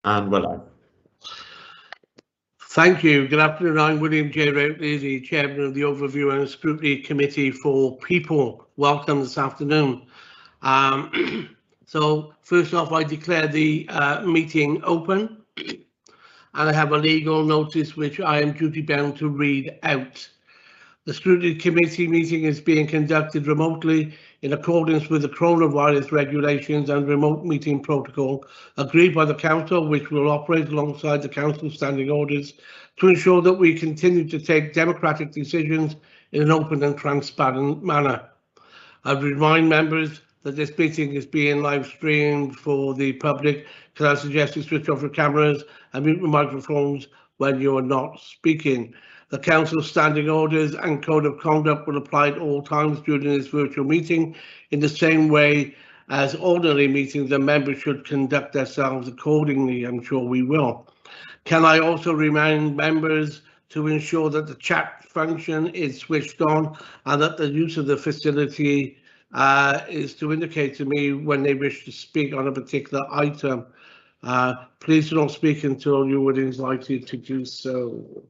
And we're live. Thank you. Good afternoon. I'm William J. Routley, the Chairman of the Overview and Scrutiny Committee for People. Welcome this afternoon. So first off, I declare the meeting open, and I have a legal notice which I am duty bound to read out. The Scrutiny Committee meeting is being conducted remotely in accordance with the coronavirus regulations and remote meeting protocol agreed by the Council, which will operate alongside the Council's standing orders to ensure that we continue to take democratic decisions in an open and transparent manner. I remind members that this meeting is being live streamed for the public. Can I suggest you switch off your cameras and mute your microphones when you are not speaking? The Council's standing orders and code of conduct will apply at all times during this virtual meeting. In the same way as ordinary meetings, the members should conduct themselves accordingly. I'm sure we will. Can I also remind members to ensure that the chat function is switched on and that the use of the facility is to indicate to me when they wish to speak on a particular item. Please do not speak until you are invited to do so.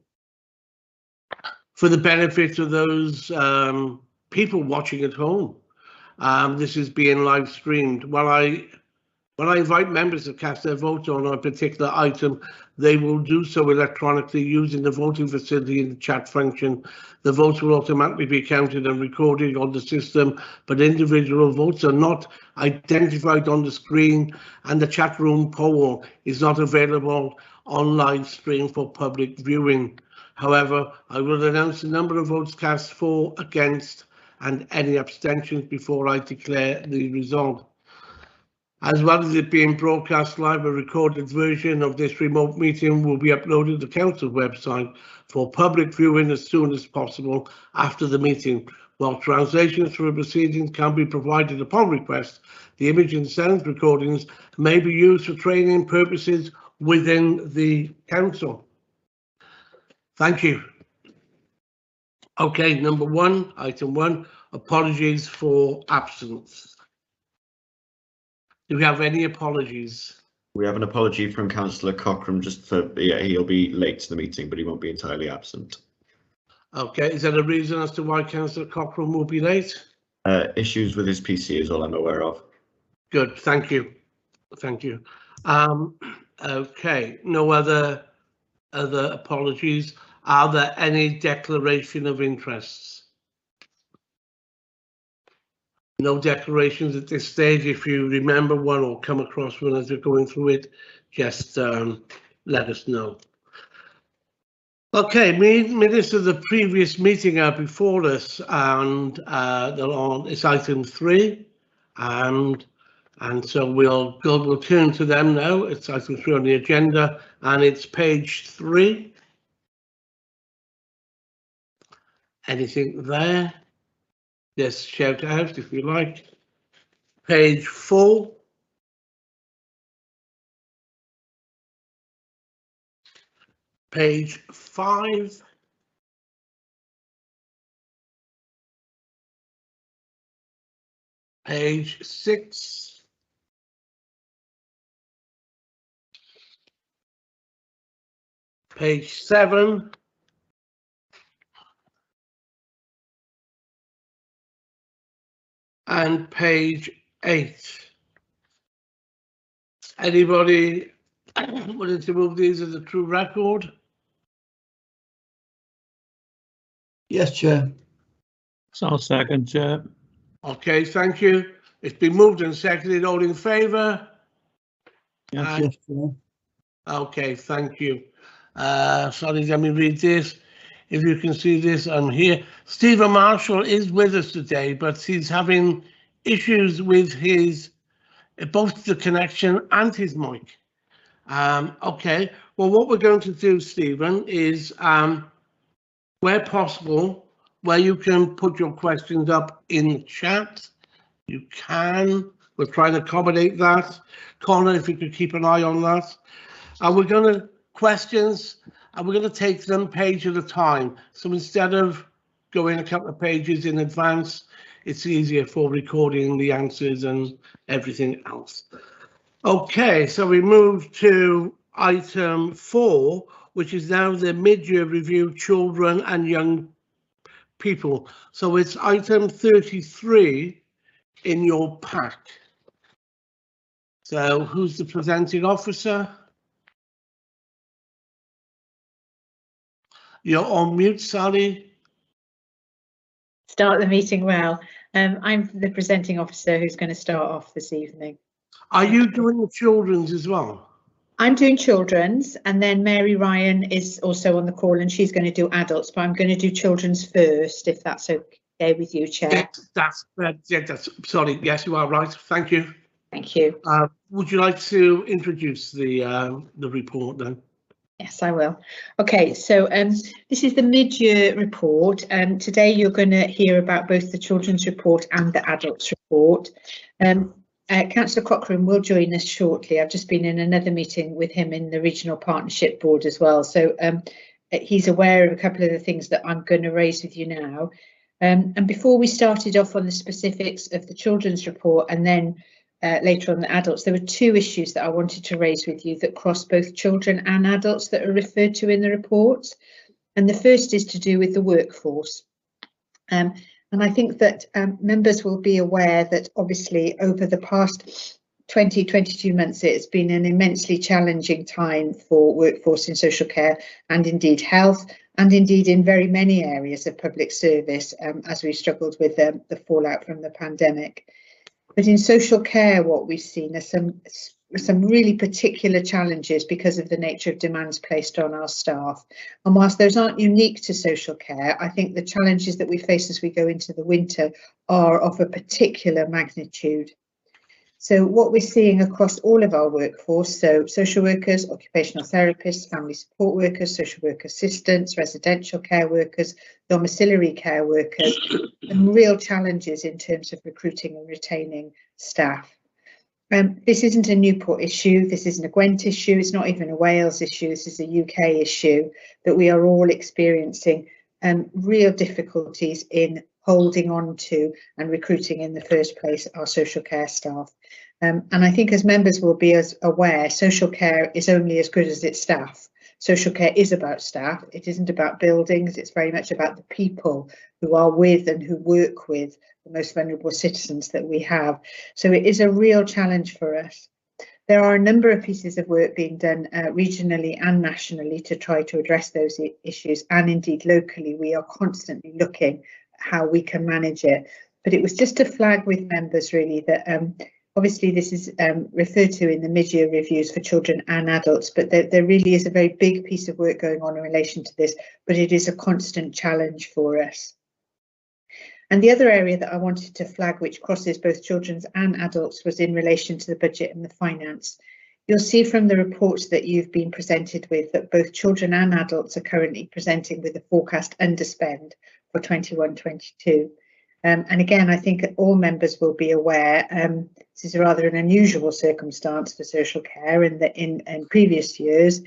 For the benefit of those people watching at home, this is being live streamed. When I invite members to cast their vote on a particular item, they will do so electronically using the voting facility in the chat function. The votes will automatically be counted and recorded on the system, but individual votes are not identified on the screen, and the chat room poll is not available on live stream for public viewing. However, I will announce the number of votes cast for, against, and any abstentions before I declare the result. As well as it being broadcast live, a recorded version of this remote meeting will be uploaded to the Council website for public viewing as soon as possible after the meeting. While translations for the proceedings can be provided upon request, the image and sound recordings may be used for training purposes within the Council. Thank you. Okay, number one, item one, apologies for absence. Do we have any apologies? We have an apology from Councillor Cochrane just for, he'll be late to the meeting, but he won't be entirely absent. Okay, is there a reason as to why Councillor Cochrane will be late? Issues with his PC is all I'm aware of. Good, thank you. Thank you. Okay, no other apologies. Are there any declaration of interests? No declarations at this stage. If you remember one or come across one as you're going through it, just let us know. Okay, minutes of the previous meeting are before us, and it's item 3, and so we'll turn to them now. It's item 3 on the agenda, and it's page 3. Anything there? Just shout out if you like. Page 4. Page 5. Page 6. Page 7. And page 8. Anybody wanting to move these as a true record? Yes, Chair. So I'll second, Chair. Okay, thank you. It's been moved and seconded. All in favour? Yes. Yes, Chair. Okay, thank you. Sorry, let me read this. If you can see this, I'm here. Stephen Marshall is with us today, but he's having issues with his both the connection and his mic. Okay, well, what we're going to do, Stephen, is where possible, where you can put your questions up in the chat, you can. We're trying to accommodate that. Connor, if you could keep an eye on that. And we're going to questions, and we're going to take them page at a time. So instead of going a couple of pages in advance, it's easier for recording the answers and everything else. Okay, so we move to item 4, which is now the mid-year review, children and young people. So it's item 33 in your pack. So who's the presenting officer? You're on mute, Sally. Start the meeting well. I'm the presenting officer who's going to start off this evening. Are you doing the children's as well? I'm doing children's, and then Mary Ryan is also on the call, and she's going to do adults, but I'm going to do children's first, if that's okay with you, Chair. Yes, that's sorry. Yes, you are right. Thank you. Thank you. Would you like to introduce the report then? Yes, I will. Okay, so this is the mid-year report. Today you're going to hear about both the children's report and the adults report. Councillor Cochrane will join us shortly. I've just been in another meeting with him in the Regional Partnership Board as well. So he's aware of a couple of the things that I'm going to raise with you now. And before we started off on the specifics of the children's report and then later on the adults, there were two issues that I wanted to raise with you that cross both children and adults that are referred to in the reports. And the first is to do with the workforce. And I think that members will be aware that obviously over the past 22 months, it's been an immensely challenging time for workforce in social care and indeed health, and indeed in very many areas of public service as we struggled with the fallout from the pandemic. But in social care, what we've seen are some really particular challenges because of the nature of demands placed on our staff. And whilst those aren't unique to social care, I think the challenges that we face as we go into the winter are of a particular magnitude. So what we're seeing across all of our workforce, so social workers, occupational therapists, family support workers, social work assistants, residential care workers, domiciliary care workers, and real challenges in terms of recruiting and retaining staff. This isn't a Newport issue, this isn't a Gwent issue, it's not even a Wales issue, this is a UK issue that we are all experiencing real difficulties in holding on to and recruiting in the first place our social care staff. And I think as members will be as aware, social care is only as good as its staff. Social care is about staff, it isn't about buildings, it's very much about the people who are with and who work with the most vulnerable citizens that we have. So it is a real challenge for us. There are a number of pieces of work being done regionally and nationally to try to address those issues, and indeed locally we are constantly looking at how we can manage it. But it was just to flag with members really that obviously this is referred to in the mid-year reviews for children and adults, but there really is a very big piece of work going on in relation to this, but it is a constant challenge for us. And the other area that I wanted to flag, which crosses both children's and adults, was in relation to the budget and the finance. You'll see from the reports that you've been presented with that both children and adults are currently presenting with a forecast underspend for 21-22. And again, I think all members will be aware this is rather an unusual circumstance for social care in that in previous years,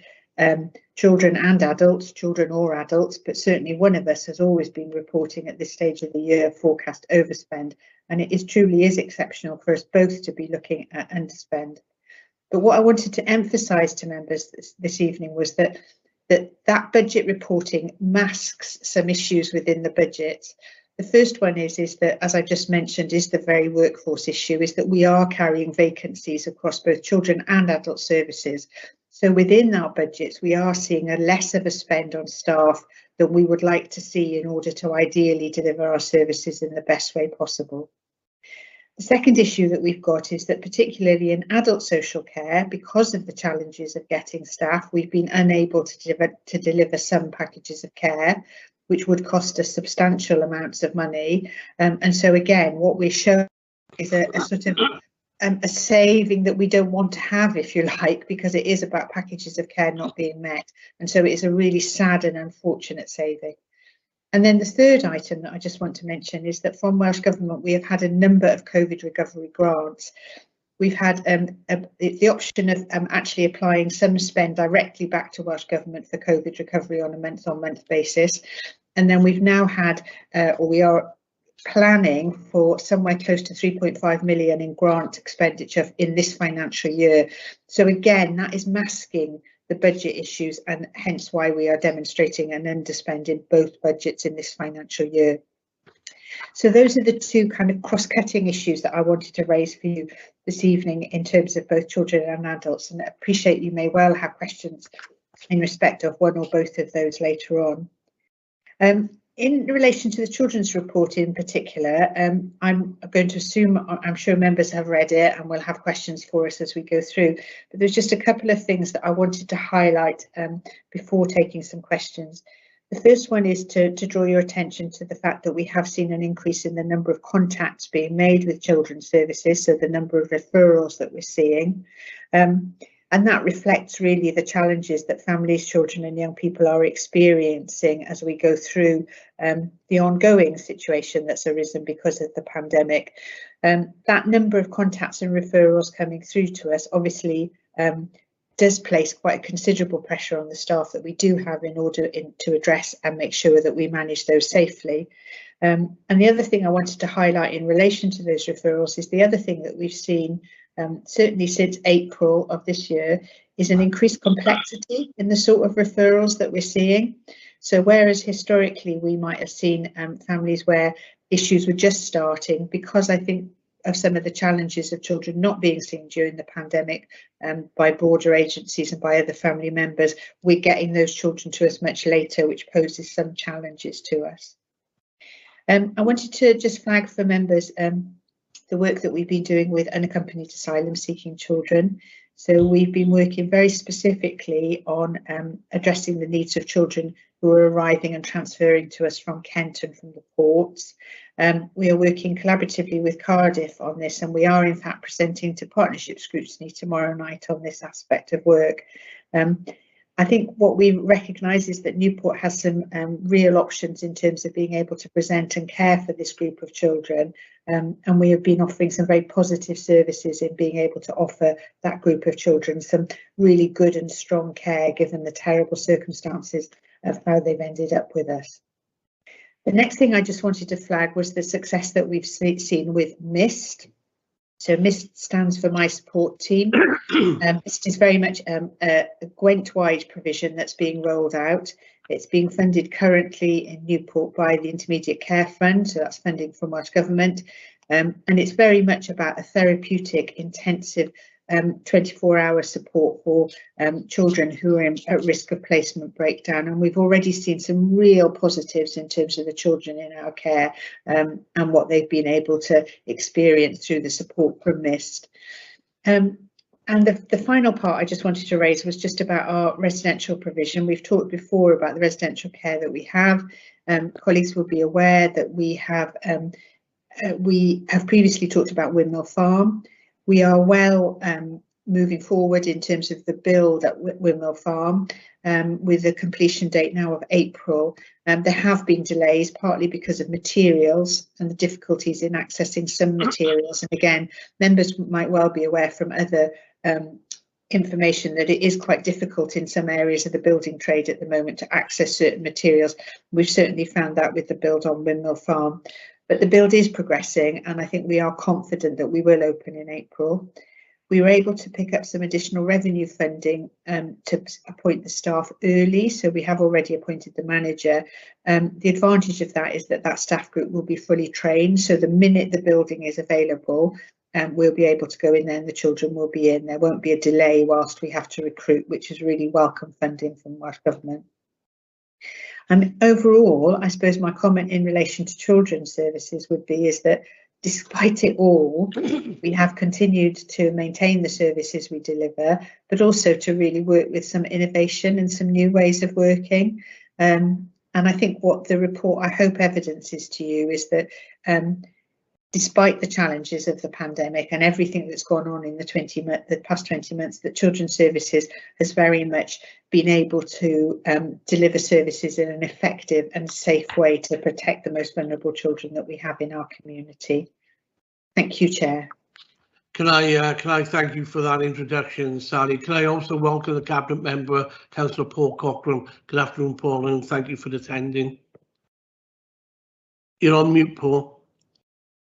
children and adults, children or adults, but certainly one of us has always been reporting at this stage of the year forecast overspend, and it truly is exceptional for us both to be looking at underspend. But what I wanted to emphasise to members this evening was that budget reporting masks some issues within the budget. The first one is that, as I just mentioned, is the very workforce issue, is that we are carrying vacancies across both children and adult services. So within our budgets, we are seeing a less of a spend on staff than we would like to see in order to ideally deliver our services in the best way possible. The second issue that we've got is that particularly in adult social care, because of the challenges of getting staff, we've been unable to deliver some packages of care, which would cost us substantial amounts of money. And so again, what we're showing is a sort of a saving that we don't want to have, if you like, because it is about packages of care not being met. And so it's a really sad and unfortunate saving. And then the third item that I just want to mention is that from Welsh Government, we have had a number of COVID recovery grants. We've had the option of actually applying some spend directly back to Welsh Government for COVID recovery on a month-on-month basis. And then we've now had, or we are planning for somewhere close to 3.5 million in grant expenditure in this financial year. So again, that is masking the budget issues, and hence why we are demonstrating an underspend in both budgets in this financial year. So those are the two kind of cross-cutting issues that I wanted to raise for you this evening in terms of both children and adults, and I appreciate you may well have questions in respect of one or both of those later on. In relation to the children's report in particular, I'm going to assume, I'm sure members have read it and will have questions for us as we go through, but there's just a couple of things that I wanted to highlight before taking some questions. The first one is to draw your attention to the fact that we have seen an increase in the number of contacts being made with children's services, so the number of referrals that we're seeing. And that reflects really the challenges that families, children and young people are experiencing as we go through the ongoing situation that's arisen because of the pandemic. That number of contacts and referrals coming through to us obviously does place quite a considerable pressure on the staff that we do have in order to address and make sure that we manage those safely. And the other thing I wanted to highlight in relation to those referrals is the other thing that we've seen certainly since April of this year is an increased complexity in the sort of referrals that we're seeing. So whereas historically we might have seen families where issues were just starting, because I think of some of the challenges of children not being seen during the pandemic by broader agencies and by other family members, we're getting those children to us much later, which poses some challenges to us. I wanted to just flag for members the work that we've been doing with unaccompanied asylum seeking children. So we've been working very specifically on addressing the needs of children who are arriving and transferring to us from Kent and from the ports. We are working collaboratively with Cardiff on this, and we are in fact presenting to Partnership Scrutiny tomorrow night on this aspect of work. I think what we recognise is that Newport has some real options in terms of being able to present and care for this group of children, and we have been offering some very positive services in being able to offer that group of children some really good and strong care given the terrible circumstances of how they've ended up with us. The next thing I just wanted to flag was the success that we've seen with MIST. So MIST stands for My Support Team. MIST is very much a Gwent-wide provision that's being rolled out. It's being funded currently in Newport by the Intermediate Care Fund, so that's funding from Welsh Government. And it's very much about a therapeutic, intensive 24-hour support for children who are at risk of placement breakdown, and we've already seen some real positives in terms of the children in our care and what they've been able to experience through the support from MIST. And the final part I just wanted to raise was just about our residential provision. We've talked before about the residential care that we have. Colleagues will be aware that we have previously talked about Windmill Farm. We are well moving forward in terms of the build at Windmill Farm with a completion date now of April. There have been delays, partly because of materials and the difficulties in accessing some materials. And again, members might well be aware from other information that it is quite difficult in some areas of the building trade at the moment to access certain materials. We've certainly found that with the build on Windmill Farm. But the build is progressing, and I think we are confident that we will open in April. We were able to pick up some additional revenue funding to appoint the staff early, so we have already appointed the manager. The advantage of that is that that staff group will be fully trained, so the minute the building is available, we'll be able to go in there and the children will be in. There won't be a delay whilst we have to recruit, which is really welcome funding from Welsh Government. And overall, I suppose my comment in relation to children's services would be is that despite it all, we have continued to maintain the services we deliver, but also to really work with some innovation and some new ways of working. And I think what the report, I hope, evidences to you is that despite the challenges of the pandemic and everything that's gone on in the past 20 months, that Children's Services has very much been able to deliver services in an effective and safe way to protect the most vulnerable children that we have in our community. Thank you, Chair. Can I thank you for that introduction, Sally? Can I also welcome the Cabinet Member, Councillor Paul Cochrane. Good afternoon, Paul, and thank you for attending. You're on mute, Paul.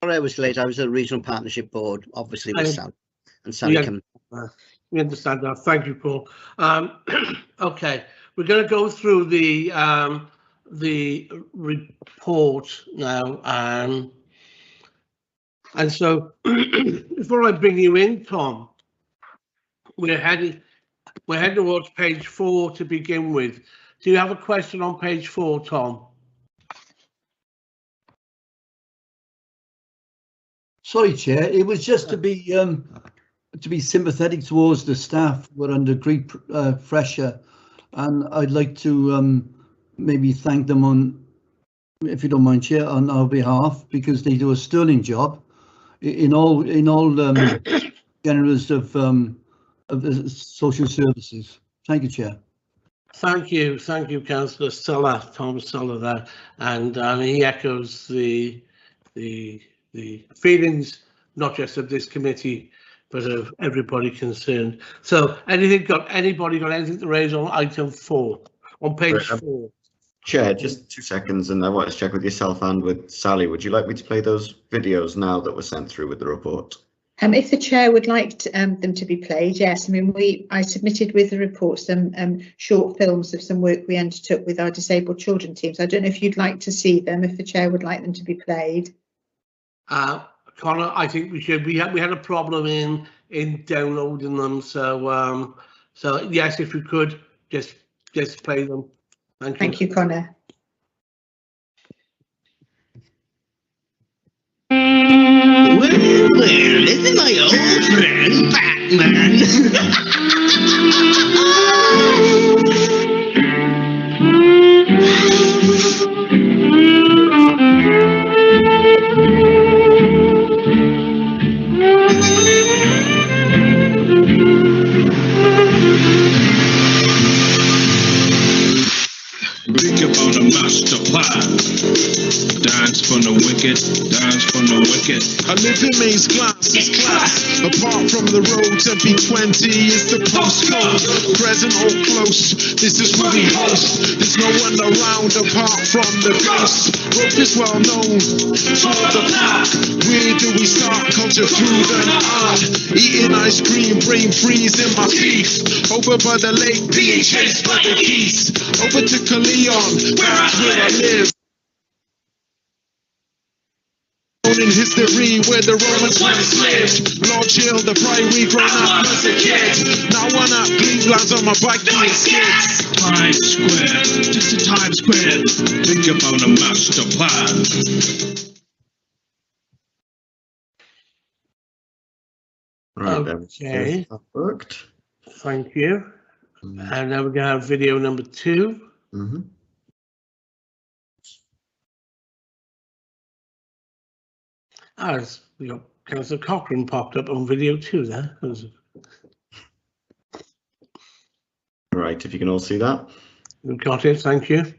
Sorry I was late. I was at the Regional Partnership Board, obviously with Sally. And Sally We understand that. Thank you, Paul. Okay, we're going to go through the report now, and so before I bring you in, Tom, we're heading towards page 4 to begin with. Do you have a question on page 4, Tom? Sorry, Chair. It was just to be sympathetic towards the staff who are under great pressure, and I'd like to maybe thank them on, if you don't mind, Chair, on our behalf, because they do a sterling job in all genres of the social services. Thank you, Chair. Thank you, Councillor Sulla, Tom Sulla there, and he echoes the feelings not just of this committee but of everybody concerned. So, anybody got anything to raise on item 4 on page 4? Chair, just 2 seconds, and I want to check with yourself and with Sally. Would you like me to play those videos now that were sent through with the report? If the chair would like them to be played, yes. I mean, I submitted with the report some short films of some work we undertook with our disabled children teams. I don't know if you'd like to see them, if the chair would like them to be played. Connor, I think we should. We had a problem in downloading them, so yes, if we could just play them. Thank you. Thank you, Connor. Where is my old friend Batman? Think about a master plan. Dance for the wicked, dance for the wicked. I live in Maze Glass, it's class. Apart from the roads, MP20 is the postcode. Present or close, this is where we host. There's no one around apart from the ghost. Rope is well known for the park. Where do we start? Culture, food and art. Eating ice cream, brain freeze in my teeth. Over by the lake, being chased by the geese. Over to Caleon, where I live. In history where the Romans once lived. Lord Chill, the priory grown up as a kid. Now I'm at Cleveland's on my bike doing skids. Times Square, just a Times Square. Think about a master plan. Right, Okay. that worked. Thank you. And now we're going to have video number 2. Mm-hmm. As we got Councillor Cochrane popped up on video 2 there. Right, if you can all see that. We've got it, thank you.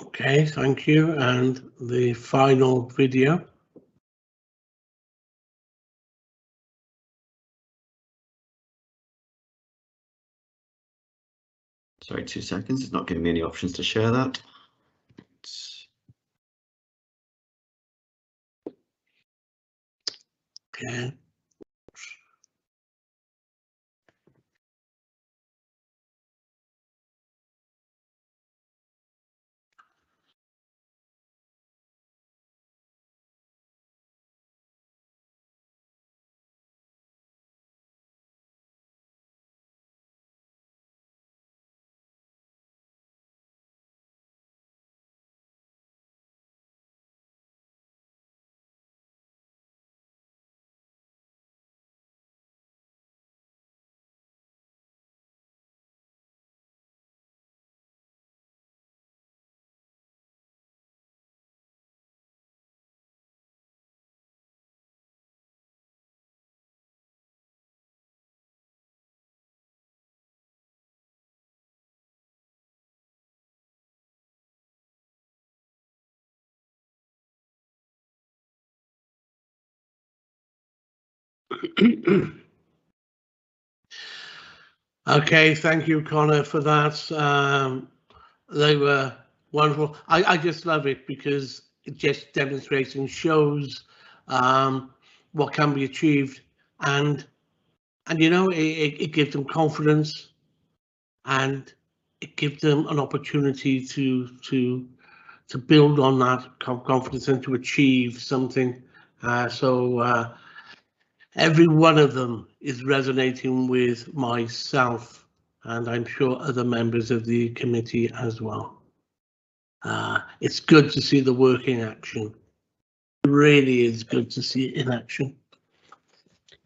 Okay, thank you. And the final video. Sorry, 2 seconds. It's not giving me any options to share that. Okay. Okay, thank you, Connor, for that. They were wonderful. I just love it because it just demonstrates and shows what can be achieved, and you know, it gives them confidence, and it gives them an opportunity to build on that confidence and to achieve something. So every one of them is resonating with myself, and I'm sure other members of the committee as well. It's good to see the work in action. It really is good to see it in action.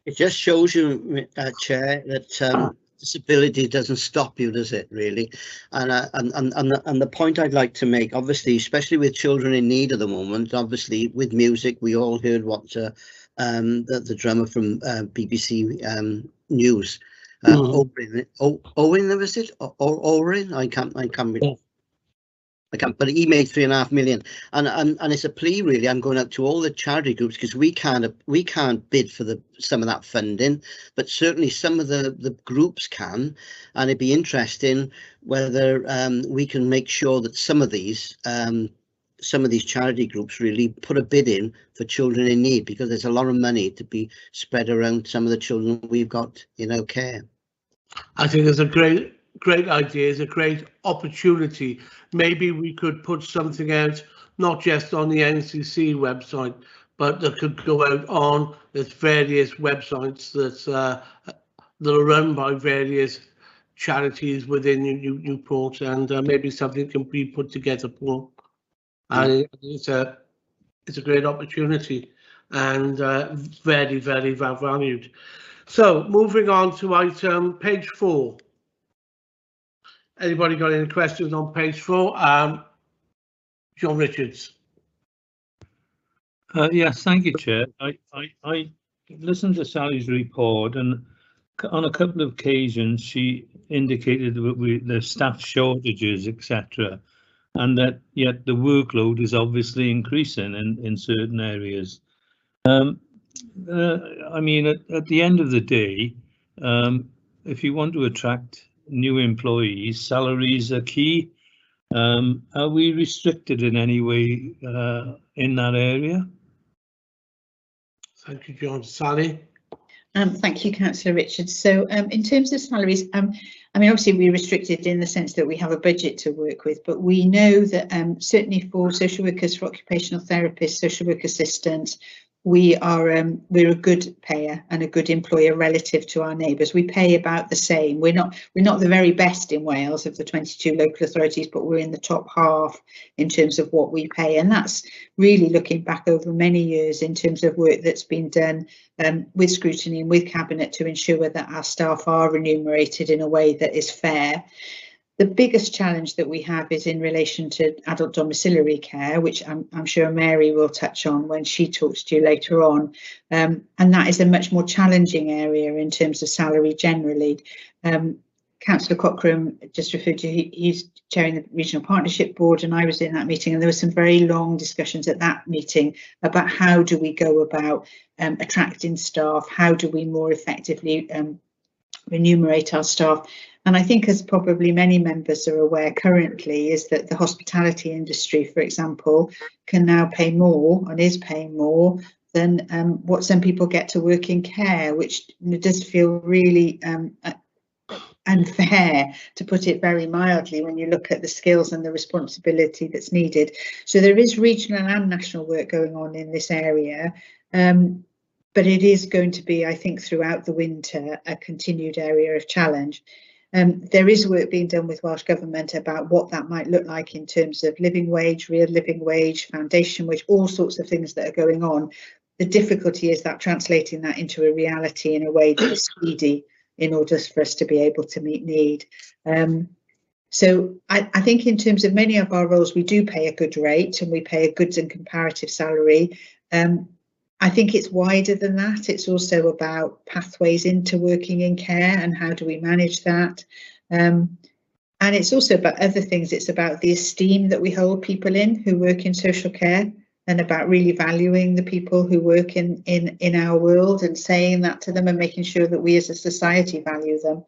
It just shows you, Chair, that disability doesn't stop you, does it? Really, and the point I'd like to make, obviously, especially with children in need at the moment, obviously with music, we all heard what the drummer from BBC News, Owen, was it? Owen? I can't. But he made 3.5 million, and it's a plea really. I'm going out to all the charity groups because we can't bid for some of that funding, but certainly some of the groups can, and it'd be interesting whether we can make sure that some of these charity groups really put a bid in for children in need, because there's a lot of money to be spread around some of the children we've got in our care. I think it's a great idea. It's a great opportunity. Maybe we could put something out, not just on the NCC website, but that could go out on there's various websites that are run by various charities within Newport, and maybe something can be put together, Paul. And it's a great opportunity, and very, very valued. So moving on to item page 4. Anybody got any questions on page 4? John Richards. Yes, thank you, Chair. I listened to Sally's report, and on a couple of occasions she indicated that the staff shortages, etc., and that yet the workload is obviously increasing in certain areas. I mean, at the end of the day, if you want to attract new employees, salaries are key. Are we restricted in any way in that area? Thank you, John. Sally? Thank you, Councillor Richards. So in terms of salaries, I mean, obviously we're restricted in the sense that we have a budget to work with, but we know that certainly for social workers, for occupational therapists, social work assistants, we're a good payer and a good employer relative to our neighbours. We pay about the same. We're not the very best in Wales of the 22 local authorities, but we're in the top half in terms of what we pay, and that's really looking back over many years in terms of work that's been done with Scrutiny and with Cabinet to ensure that our staff are remunerated in a way that is fair. The biggest challenge that we have is in relation to adult domiciliary care, which I'm sure Mary will touch on when she talks to you later on. And that is a much more challenging area in terms of salary generally. Councillor Cochrane just referred to, he's chairing the Regional Partnership Board, and I was in that meeting, and there were some very long discussions at that meeting about how do we go about attracting staff, how do we more effectively remunerate our staff. And I think, as probably many members are aware currently, is that the hospitality industry, for example, can now pay more and is paying more than what some people get to work in care, which does feel really unfair, to put it very mildly, when you look at the skills and the responsibility that's needed. So there is regional and national work going on in this area, but it is going to be, I think, throughout the winter, a continued area of challenge. There is work being done with Welsh Government about what that might look like in terms of living wage, real living wage, foundation wage, all sorts of things that are going on. The difficulty is that translating that into a reality in a way that is speedy in order for us to be able to meet need. So I think in terms of many of our roles, we do pay a good rate and we pay a goods and comparative salary. I think it's wider than that. It's also about pathways into working in care and how do we manage that. And it's also about other things. It's about the esteem that we hold people in who work in social care, and about really valuing the people who work in our world and saying that to them and making sure that we as a society value them.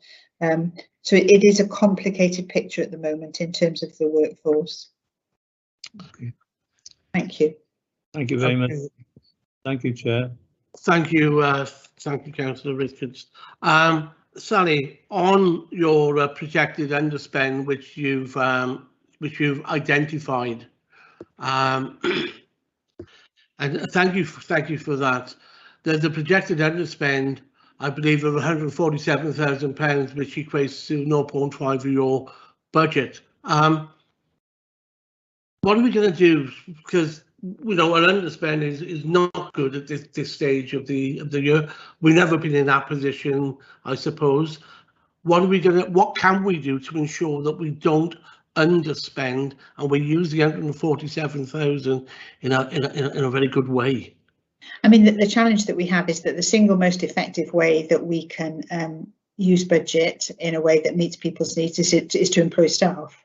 So it is a complicated picture at the moment in terms of the workforce. Okay. Thank you. Thank you very much. Thank you, Chair. Thank you, Councillor Richards. Sally, on your projected underspend, which you've identified, and thank you for that. The projected underspend, I believe, of £147,000, which equates to 0.5 of your budget. What are we going to do? Because our underspend is not good at this stage of the year. We've never been in that position, I suppose. What can we do to ensure that we don't underspend and we use the 147,000 in a very good way? I mean, the challenge that we have is that the single most effective way that we can use budget in a way that meets people's needs is to employ staff.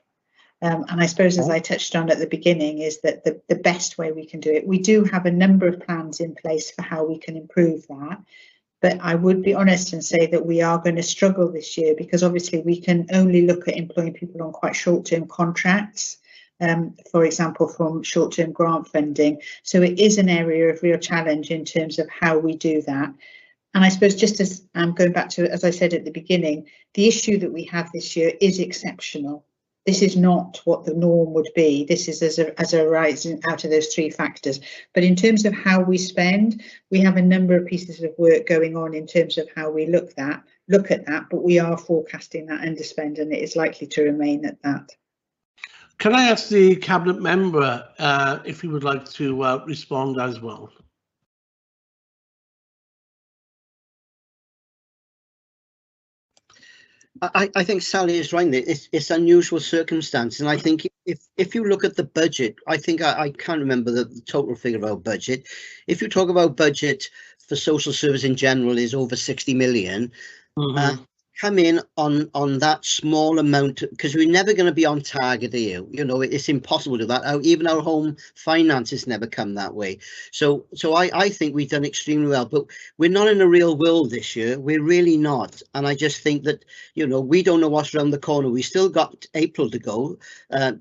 And I suppose, as I touched on at the beginning, is that the best way we can do it. We do have a number of plans in place for how we can improve that. But I would be honest and say that we are going to struggle this year, because obviously we can only look at employing people on quite short-term contracts, for example, from short-term grant funding. So it is an area of real challenge in terms of how we do that. And I suppose, just as I'm going back to, as I said at the beginning, the issue that we have this year is exceptional. This is not what the norm would be. This is as a rising out of those three factors. But in terms of how we spend, we have a number of pieces of work going on in terms of how we look at that. But we are forecasting that underspend, and it is likely to remain at that. Can I ask the Cabinet member if he would like to respond as well? I think Sally is right. It's unusual circumstance, and I think if you look at the budget, I think I can't remember the total figure of our budget. If you talk about budget for social service in general is over 60 million. Mm-hmm. Come in on that small amount, because we're never going to be on target here. It's impossible to do that. Even our home finances never come that way. So I think we've done extremely well, but we're not in a real world this year. We're really not. And I just think that, we don't know what's around the corner. We still got April to go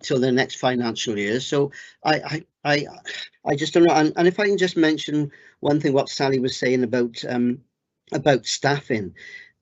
till the next financial year. So I just don't know. And if I can just mention one thing, what Sally was saying about staffing.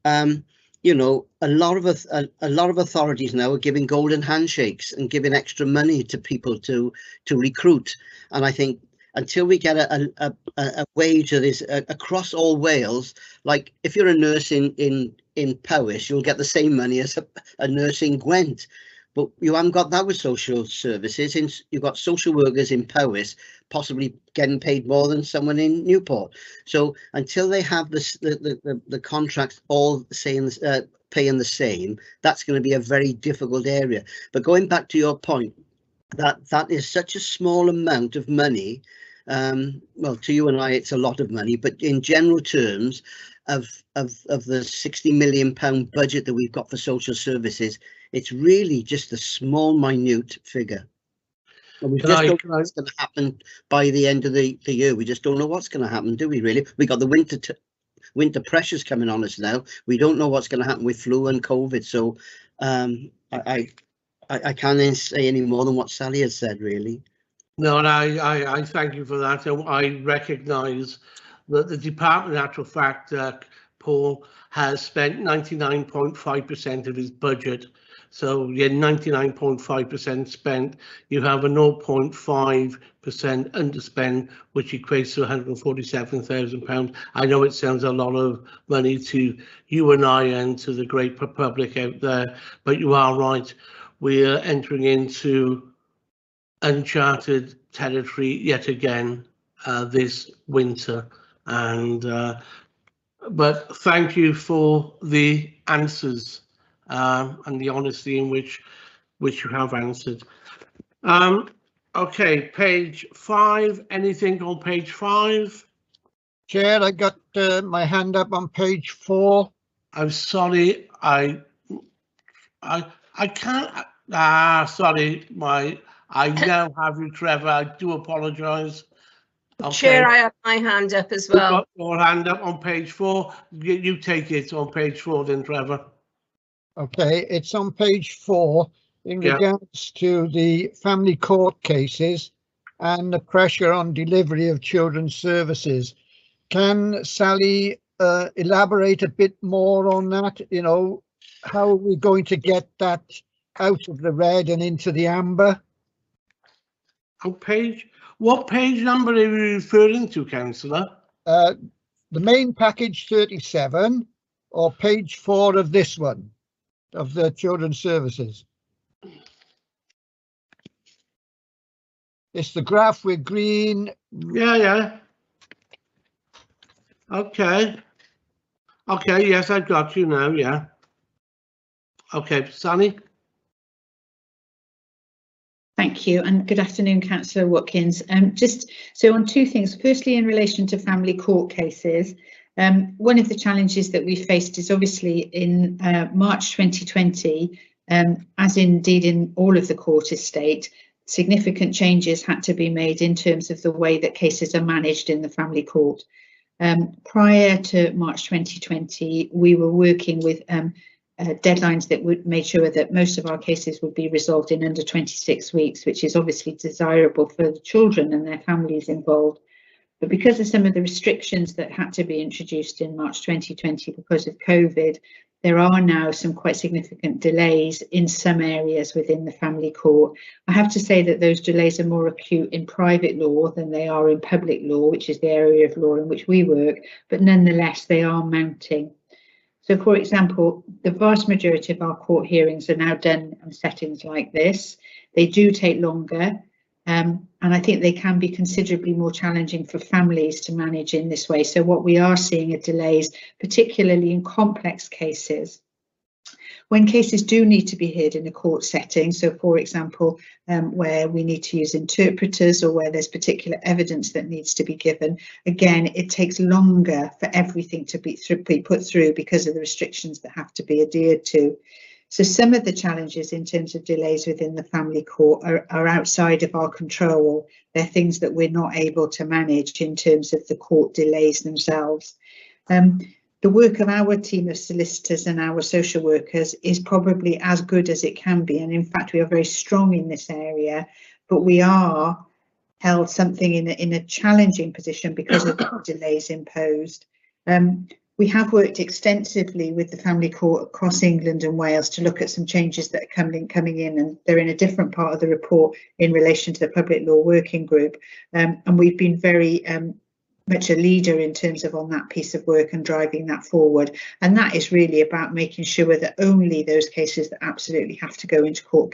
A lot of authorities now are giving golden handshakes and giving extra money to people to recruit. And I think until we get a wage that is across all Wales, like if you're a nurse in Powys, you'll get the same money as a nurse in Gwent. But you haven't got that with social services. You've got social workers in Powys possibly getting paid more than someone in Newport. So until they have the contracts all saying paying the same, that's going to be a very difficult area. But going back to your point, that is such a small amount of money. Well, to you and I, it's a lot of money, but in general terms, of the £60 million budget that we've got for social services, it's really just a small, minute figure. And we just don't know what's going to happen by the end of the year. We just don't know what's going to happen, do we really? We got the winter pressures coming on us now. We don't know what's going to happen with flu and COVID. So I can't say any more than what Sally has said, really. No, and I thank you for that. I recognise that the department, in actual fact, Paul, has spent 99.5% of his budget. So yeah, 99.5% spent. You have a 0.5% underspend, which equates to £147,000. I know it sounds a lot of money to you and I and to the great public out there, but you are right. We are entering into uncharted territory yet again this winter, and but thank you for the answers and the honesty in which you have answered. Okay, page 5. Anything on page 5? Chair, I got my hand up on page 4. I'm sorry, I can't. Sorry, I now have you, Trevor. I do apologise. Okay. Chair, I have my hand up as You've well. got your hand up on page 4. You take it on page 4 then, Trevor. Okay, it's on page 4 in regards to the family court cases and the pressure on delivery of children's services. Can Sally elaborate a bit more on that? You know, how are we going to get that out of the red and into the amber? On page, what page number are you referring to, Councillor? The main package 37 or page 4 of this one, of the children's services. It's the graph with green. Yeah. Okay, yes, I've got you now, yeah. Okay, Sally? Thank you, and good afternoon, Councillor Watkins. Just so on two things. Firstly, in relation to family court cases, one of the challenges that we faced is obviously in March 2020, as indeed in all of the court estate, significant changes had to be made in terms of the way that cases are managed in the family court. Prior to March 2020, we were working with deadlines that would make sure that most of our cases would be resolved in under 26 weeks, which is obviously desirable for the children and their families involved. But because of some of the restrictions that had to be introduced in March 2020 because of COVID, there are now some quite significant delays in some areas within the family court. I have to say that those delays are more acute in private law than they are in public law, which is the area of law in which we work, but nonetheless they are mounting. So, for example, the vast majority of our court hearings are now done in settings like this. They do take longer, and I think they can be considerably more challenging for families to manage in this way. So what we are seeing are delays, particularly in complex cases. When cases do need to be heard in a court setting, so for example, where we need to use interpreters or where there's particular evidence that needs to be given, again, it takes longer for everything to be put through because of the restrictions that have to be adhered to. So some of the challenges in terms of delays within the family court are outside of our control. They're things that we're not able to manage in terms of the court delays themselves. The work of our team of solicitors and our social workers is probably as good as it can be, and in fact we are very strong in this area, but we are held something in a challenging position because of the delays imposed. We have worked extensively with the family court across England and Wales to look at some changes that are coming in, and they're in a different part of the report in relation to the public law working group, and we've been very much a leader in terms of on that piece of work and driving that forward. And that is really about making sure that only those cases that absolutely have to go into court,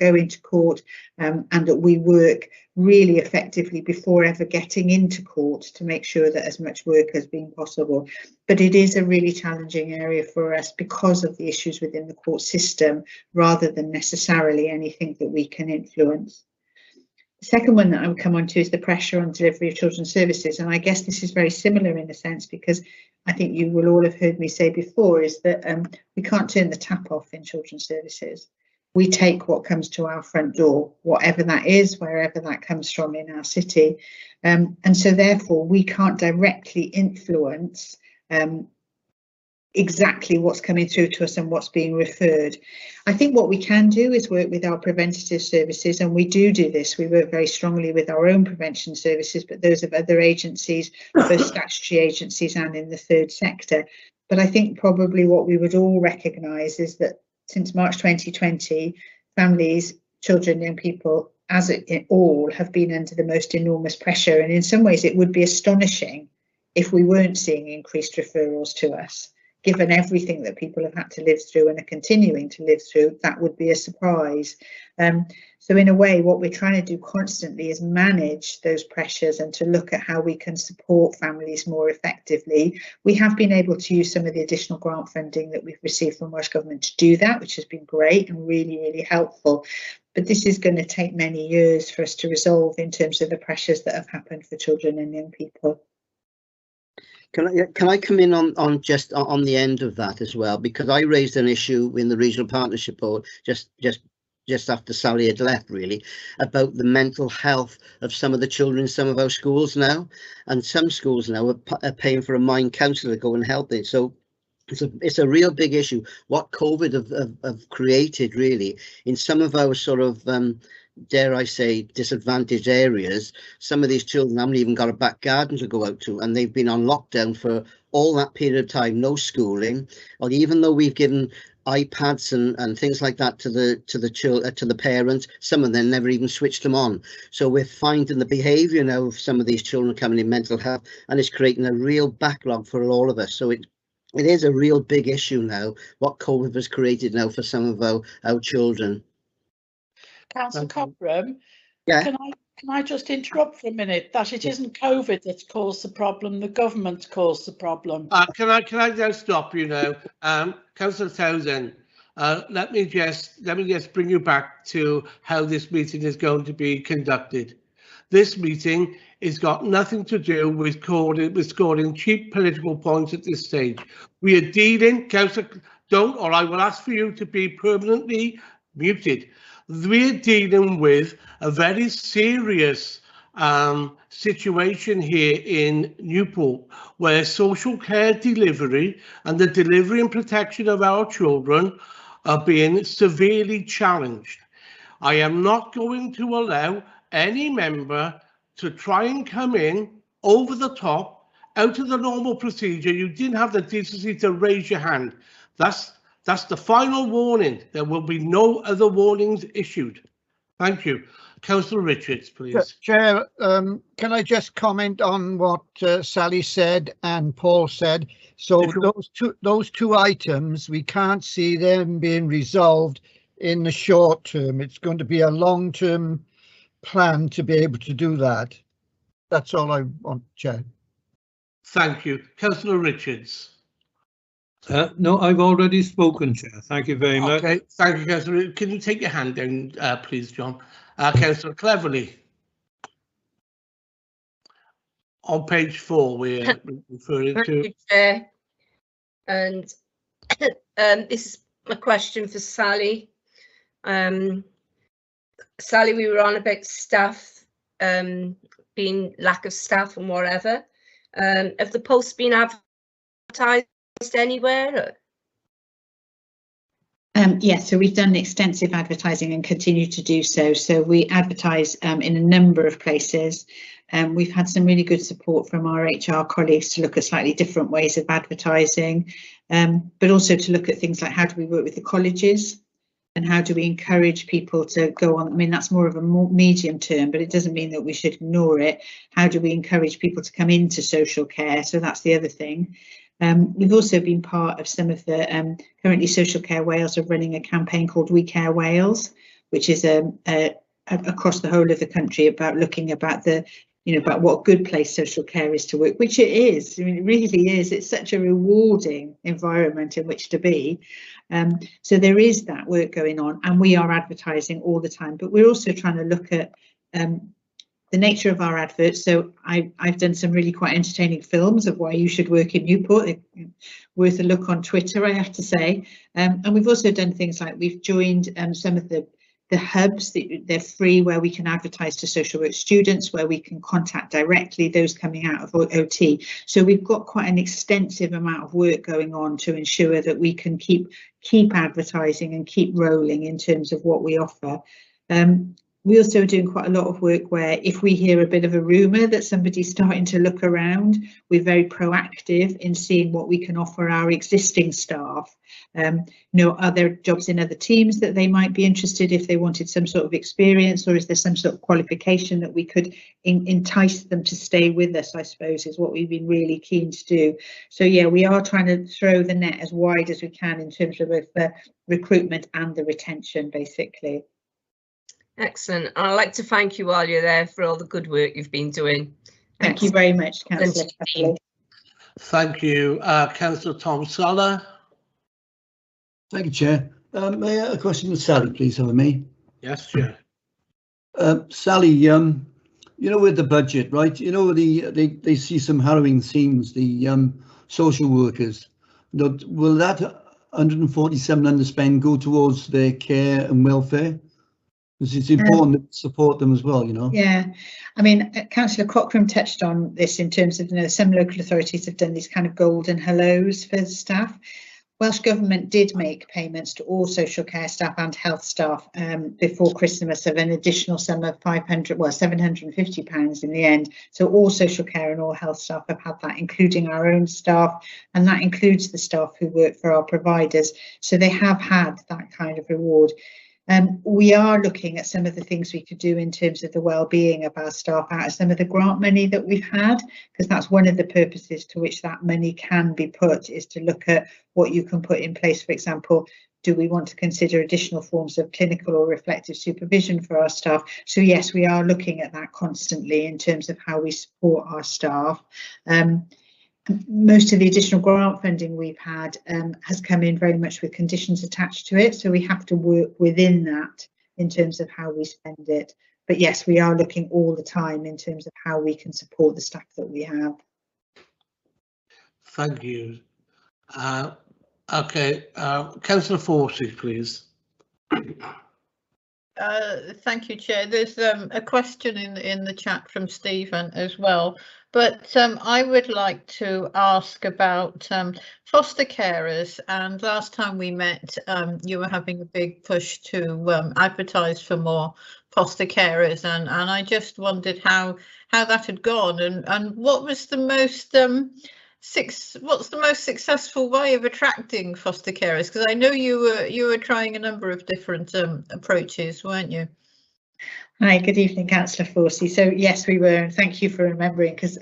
and that we work really effectively before ever getting into court to make sure that as much work has been possible. But it is a really challenging area for us because of the issues within the court system, rather than necessarily anything that we can influence. The second one that I would come on to is the pressure on delivery of children's services, and I guess this is very similar in a sense, because I think you will all have heard me say before is that we can't turn the tap off in children's services. We take what comes to our front door, whatever that is, wherever that comes from in our city, and so therefore we can't directly influence exactly what's coming through to us and what's being referred. I think what we can do is work with our preventative services, and we do this. We work very strongly with our own prevention services, but those of other agencies, both statutory agencies and in the third sector. But I think probably what we would all recognise is that since March 2020, families, children, young people, as it all, have been under the most enormous pressure. And in some ways, it would be astonishing if we weren't seeing increased referrals to us. Given everything that people have had to live through and are continuing to live through, that would be a surprise. So in a way, what we're trying to do constantly is manage those pressures and to look at how we can support families more effectively. We have been able to use some of the additional grant funding that we've received from Welsh Government to do that, which has been great and really, really helpful. But this is going to take many years for us to resolve in terms of the pressures that have happened for children and young people. Can I come in on just on the end of that as well, because I raised an issue in the regional partnership board just after Sally had left, really, about the mental health of some of the children in some of our schools now, and some schools now are paying for a mind counsellor to go and help it. So it's a real big issue what COVID have created, really, in some of our sort of dare I say, disadvantaged areas. Some of these children haven't even got a back garden to go out to, and they've been on lockdown for all that period of time, no schooling. Or even though we've given iPads and things like that to the parents, some of them never even switched them on. So we're finding the behaviour now of some of these children coming in mental health, and it's creating a real backlog for all of us. So it is a real big issue now, what COVID has created now for some of our children. Councillor Cobram, yeah. Can I just interrupt for a minute? That it isn't COVID that's caused the problem, the government caused the problem. Can I just stop you now, Councillor Townsend? Let me just bring you back to how this meeting is going to be conducted. This meeting has got nothing to do with scoring cheap political points at this stage. We are dealing, Councillor, or I will ask for you to be permanently muted. We're dealing with a very serious situation here in Newport, where social care delivery and the delivery and protection of our children are being severely challenged. I am not going to allow any member to try and come in over the top, out of the normal procedure. You didn't have the decency to raise your hand. That's the final warning. There will be no other warnings issued. Thank you. Councillor Richards, please. Chair, can I just comment on what Sally said and Paul said? So those two items, we can't see them being resolved in the short term. It's going to be a long-term plan to be able to do that. That's all I want, Chair. Thank you. Councillor Richards. No, I've already spoken, Chair. Thank you very much. Okay, thank you, Councillor. Can you take your hand down, please, John? Councillor Cleverly. On page 4, we're referring to. You, Chair. And this is a question for Sally. Sally, we were on about staff, being lack of staff and whatever. Have the posts been advertised anywhere? Yes, so we've done extensive advertising and continue to do so. So we advertise in a number of places. We've had some really good support from our HR colleagues to look at slightly different ways of advertising, but also to look at things like how do we work with the colleges and how do we encourage people to go on. I mean, that's more of a medium term, but it doesn't mean that we should ignore it. How do we encourage people to come into social care? So that's the other thing. We've also been part of some of the, currently Social Care Wales are running a campaign called We Care Wales, which is across the whole of the country about looking about the, about what a good place social care is to work, which it is. I mean, it really is. It's such a rewarding environment in which to be. So there is that work going on, and we are advertising all the time, but we're also trying to look at the nature of our adverts. So I've done some really quite entertaining films of why you should work in Newport. Worth a look on Twitter, I have to say. And we've also done things like we've joined some of the the hubs, they're free, where we can advertise to social work students, where we can contact directly those coming out of OT. So we've got quite an extensive amount of work going on to ensure that we can keep advertising and keep rolling in terms of what we offer. We also are doing quite a lot of work where if we hear a bit of a rumour that somebody's starting to look around, we're very proactive in seeing what we can offer our existing staff. Are there jobs in other teams that they might be interested if they wanted some sort of experience, or is there some sort of qualification that we could entice them to stay with us, I suppose, is what we've been really keen to do. So yeah, we are trying to throw the net as wide as we can in terms of both the recruitment and the retention, basically. Excellent. I'd like to thank you while you're there for all the good work you've been doing. Thank you very much, Councillor Catley. Thank you. Councillor Tom Soller. Thank you, Chair. May I have a question with Sally, please, if I may? Yes, Chair. Sally, you know, with the budget, right? You know, they see some harrowing scenes, the social workers. Will that 147 underspend go towards their care and welfare? Because it's important to support them as well, you know. Yeah, I mean, Councillor Cochrane touched on this in terms of, some local authorities have done these kind of golden hellos for staff. Welsh Government did make payments to all social care staff and health staff before Christmas of an additional sum of £750 in the end. So all social care and all health staff have had that, including our own staff, and that includes the staff who work for our providers. So they have had that kind of reward. We are looking at some of the things we could do in terms of the well-being of our staff out of some of the grant money that we've had, because that's one of the purposes to which that money can be put, is to look at what you can put in place. For example, do we want to consider additional forms of clinical or reflective supervision for our staff? So yes, we are looking at that constantly in terms of how we support our staff. Most of the additional grant funding we've had has come in very much with conditions attached to it, so we have to work within that in terms of how we spend it. But yes, we are looking all the time in terms of how we can support the staff that we have. Thank you. Okay, Councillor Forsey, please. Thank you, Chair. There's a question in the chat from Stephen as well, but I would like to ask about foster carers. And last time we met, you were having a big push to advertise for more foster carers, and I just wondered how that had gone, and what was the most what's the most successful way of attracting foster carers? Because I know you were trying a number of different approaches, weren't you? Hi, good evening, Councillor Forsey. So yes, we were, and thank you for remembering, because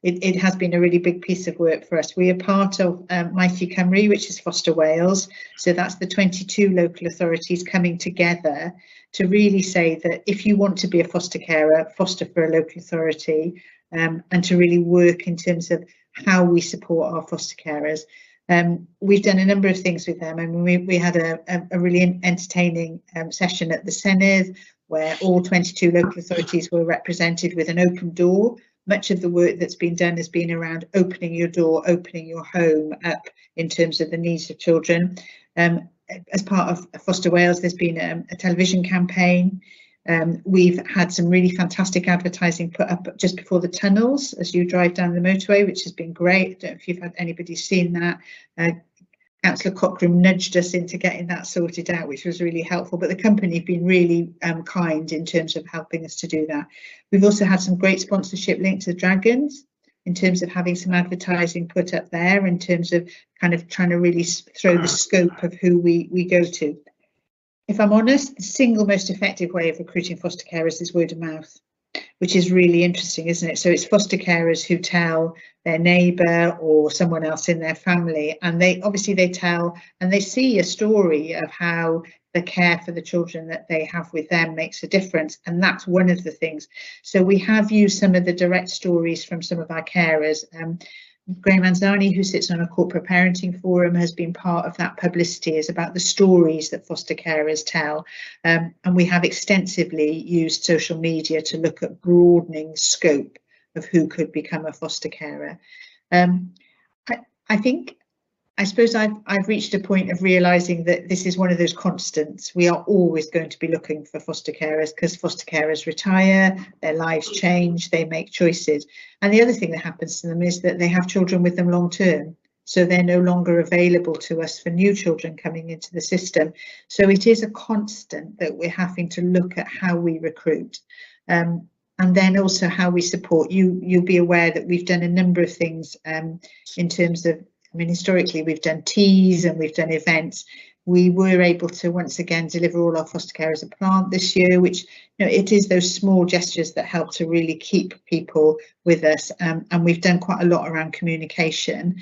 it has been a really big piece of work for us. We are part of Mighty Cymru, which is Foster Wales. So that's the 22 local authorities coming together to really say that if you want to be a foster carer, foster for a local authority, and to really work in terms of how we support our foster carers. We've done a number of things with them, and we had a really entertaining session at the Senedd, where all 22 local authorities were represented with an open door. Much of the work that's been done has been around opening your door, opening your home up in terms of the needs of children. As part of Foster Wales, there's been a television campaign. We've had some really fantastic advertising put up just before the tunnels as you drive down the motorway, which has been great. I don't know if you've had anybody seen that. Councillor Cochrane nudged us into getting that sorted out, which was really helpful, but the company have been really kind in terms of helping us to do that. We've also had some great sponsorship linked to Dragons in terms of having some advertising put up there, in terms of kind of trying to really throw the scope of who we go to. If I'm honest, the single most effective way of recruiting foster carers is word of mouth, which is really interesting, isn't it? So it's foster carers who tell their neighbour or someone else in their family, and they tell and they see a story of how the care for the children that they have with them makes a difference, and that's one of the things. So we have used some of the direct stories from some of our carers. Graham Anzani, who sits on a corporate parenting forum, has been part of that publicity. Is about the stories that foster carers tell, and we have extensively used social media to look at broadening scope of who could become a foster carer. I think I suppose I've reached a point of realising that this is one of those constants. We are always going to be looking for foster carers because foster carers retire, their lives change, they make choices. And the other thing that happens to them is that they have children with them long term. So they're no longer available to us for new children coming into the system. So it is a constant that we're having to look at how we recruit. And then also how we support you. You'll be aware that we've done a number of things in terms of, I mean, historically, we've done teas and we've done events. We were able to once again deliver all our foster care as a plant this year, which, you know, it is those small gestures that help to really keep people with us. And we've done quite a lot around communication.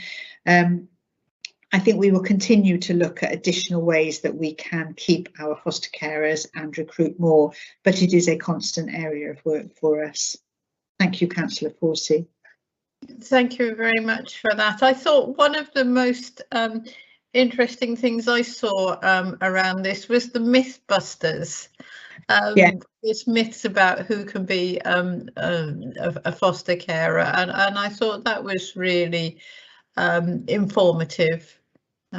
I think we will continue to look at additional ways that we can keep our foster carers and recruit more, but it is a constant area of work for us. Thank you, Councillor Forsey. Thank you very much for that. I thought one of the most interesting things I saw around this was the Mythbusters. Yeah. There's myths about who can be a foster carer, and I thought that was really informative.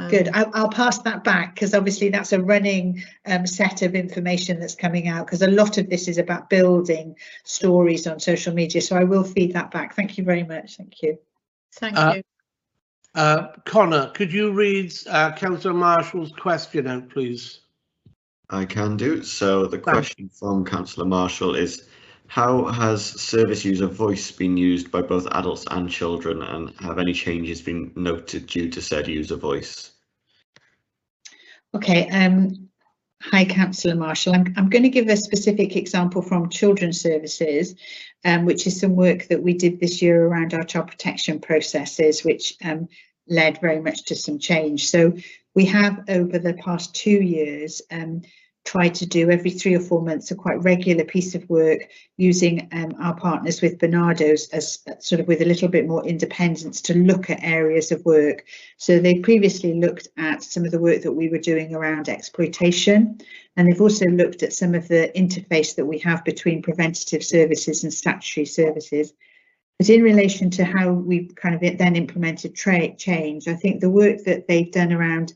Good. I'll pass that back because obviously that's a running set of information that's coming out, because a lot of this is about building stories on social media. So I will feed that back. Thank you very much. Thank you. Thank you. Connor, could you read Councillor Marshall's question out, please? I can do. So the question from Councillor Marshall is, how has service user voice been used by both adults and children, and have any changes been noted due to said user voice? Okay, hi Councillor Marshall. I'm going to give a specific example from Children's Services, which is some work that we did this year around our child protection processes, which led very much to some change. So we have over the past 2 years tried to do every 3 or 4 months a quite regular piece of work using our partners with Bernardo's as sort of with a little bit more independence to look at areas of work. So they previously looked at some of the work that we were doing around exploitation, and they've also looked at some of the interface that we have between preventative services and statutory services. But in relation to how we've kind of then implemented change, I think the work that they've done around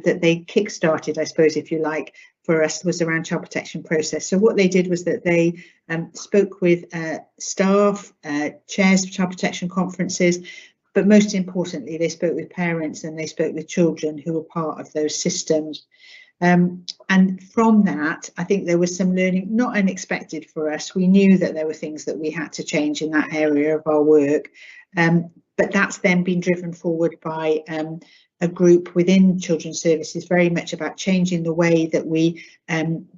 that they kick-started, I suppose, if you like, for us was around child protection process. So what they did was that they spoke with staff, chairs of child protection conferences, but most importantly, they spoke with parents and they spoke with children who were part of those systems. And from that, I think there was some learning, not unexpected for us. We knew that there were things that we had to change in that area of our work, but that's then been driven forward by a group within Children's Services, very much about changing the way that we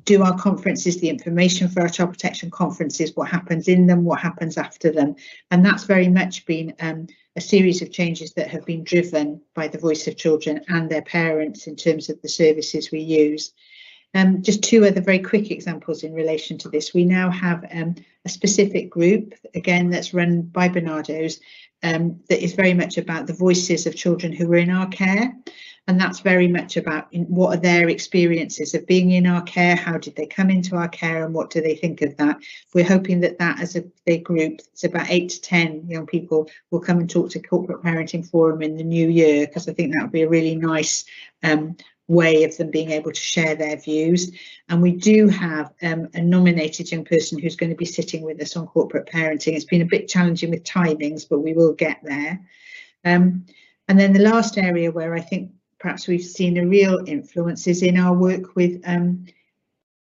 do our conferences, the information for our child protection conferences, what happens in them, what happens after them. And that's very much been a series of changes that have been driven by the voice of children and their parents in terms of the services we use. Just 2 other very quick examples in relation to this. We now have a specific group, again, that's run by Bernardo's, that is very much about the voices of children who are in our care. And that's very much about what are their experiences of being in our care, how did they come into our care, and what do they think of that. We're hoping that as a big group, it's about 8 to 10 young people, will come and talk to Corporate Parenting Forum in the new year, because I think that would be a really nice way of them being able to share their views. And we do have a nominated young person who's going to be sitting with us on corporate parenting. It's been a bit challenging with timings, but we will get there. And then the last area where I think perhaps we've seen a real influence is in our work with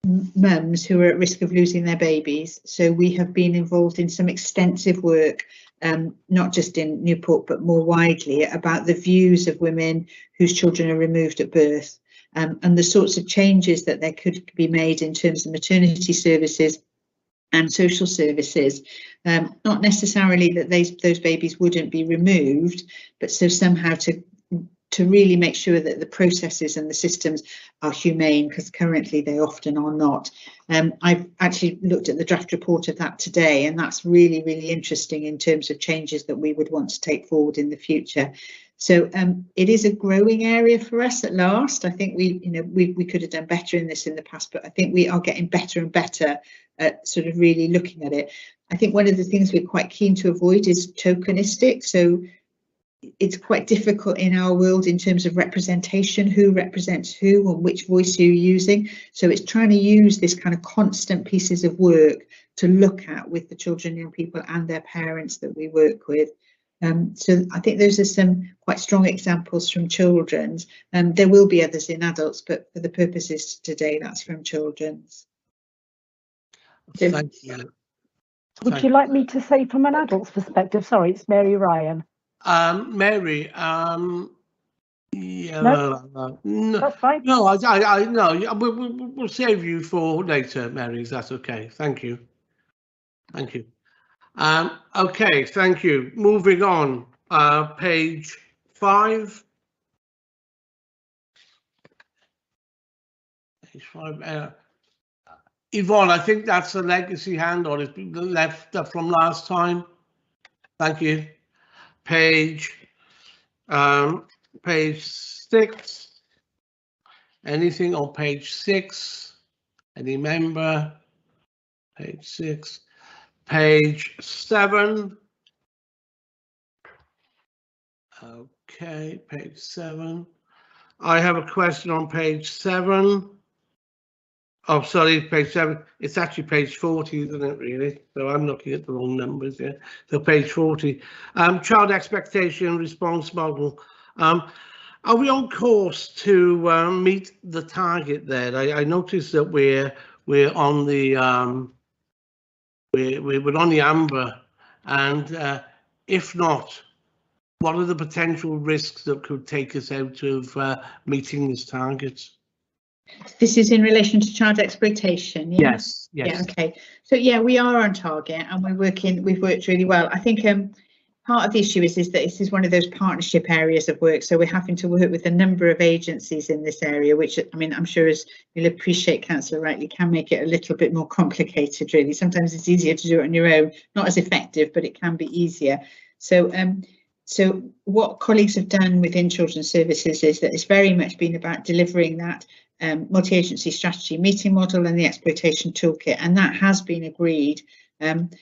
mums who are at risk of losing their babies. So we have been involved in some extensive work, not just in Newport, but more widely, about the views of women whose children are removed at birth, and the sorts of changes that there could be made in terms of maternity services and social services. Not necessarily that those babies wouldn't be removed, but so somehow to really make sure that the processes and the systems are humane, because currently they often are not. I've actually looked at the draft report of that today, and that's really, really interesting in terms of changes that we would want to take forward in the future. So it is a growing area for us at last. I think we could have done better in this in the past, but I think we are getting better and better at sort of really looking at it. I think one of the things we're quite keen to avoid is tokenistic. So it's quite difficult in our world in terms of representation, who represents who and which voice you're using. So it's trying to use this kind of constant pieces of work to look at with the children, young people and their parents that we work with. So I think those are some quite strong examples from children's. There will be others in adults, but for the purposes today, that's from children's. Thank you. Would you like me to say from an adult's perspective? Sorry, it's Mary Ryan. Mary, yeah, no, that's fine. No, I know. We'll save you for later, Mary. Is that okay? Thank you. Thank you. Okay, thank you. Moving on, page 5. Page 5. Yvonne, I think that's a legacy hand, or it's been left from last time. Thank you. Page 6. Anything on page 6? Any member? Page 6. Page 7. Okay, page 7. I have a question on page 7. Oh, sorry, page 7. It's actually page 40, isn't it, really? So I'm looking at the wrong numbers here. So page 40. Child expectation response model. Are we on course to meet the target there? I noticed that we're on the we're on the amber, and if not, what are the potential risks that could take us out of meeting this target? This is in relation to child exploitation. Yeah? Yes. Yeah. Okay. So yeah, we are on target, and we've worked really well. I think part of the issue is that this is one of those partnership areas of work. So we're having to work with a number of agencies in this area, which, I mean, I'm sure, as you'll appreciate, Councillor Rightly, can make it a little bit more complicated, really. Sometimes it's easier to do it on your own, not as effective, but it can be easier. So so what colleagues have done within Children's Services is that it's very much been about delivering that multi-agency strategy meeting model and the exploitation toolkit, and that has been agreed. And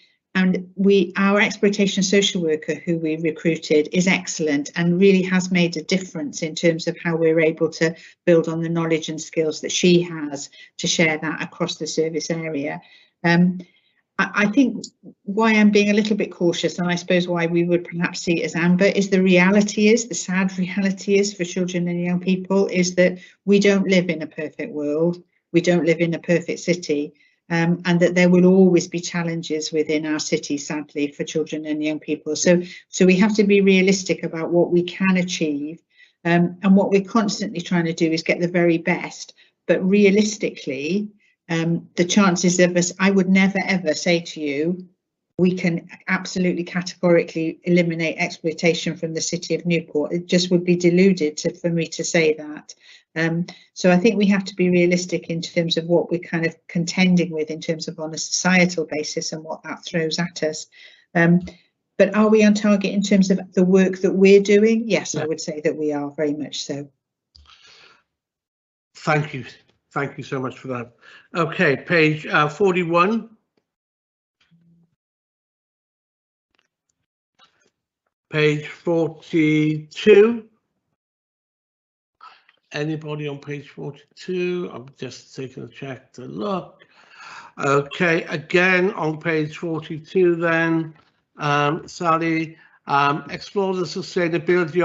our exploitation social worker who we recruited is excellent and really has made a difference in terms of how we're able to build on the knowledge and skills that she has to share that across the service area. I think why I'm being a little bit cautious, and I suppose why we would perhaps see it as amber, is the sad reality is for children and young people is that we don't live in a perfect world. We don't live in a perfect city, and that there will always be challenges within our city, sadly, for children and young people. So we have to be realistic about what we can achieve, and what we're constantly trying to do is get the very best, but realistically, the chances of us, I would never ever say to you, we can absolutely categorically eliminate exploitation from the city of Newport. It just would be deluded for me to say that. So I think we have to be realistic in terms of what we're kind of contending with in terms of on a societal basis and what that throws at us. But are we on target in terms of the work that we're doing? Yes, I would say that we are, very much so. Thank you. Thank you so much for that. Okay, page 41. Page 42. Anybody on page 42? I'm just taking a check to look. Okay, again on page 42 then, Sally, explore the sustainability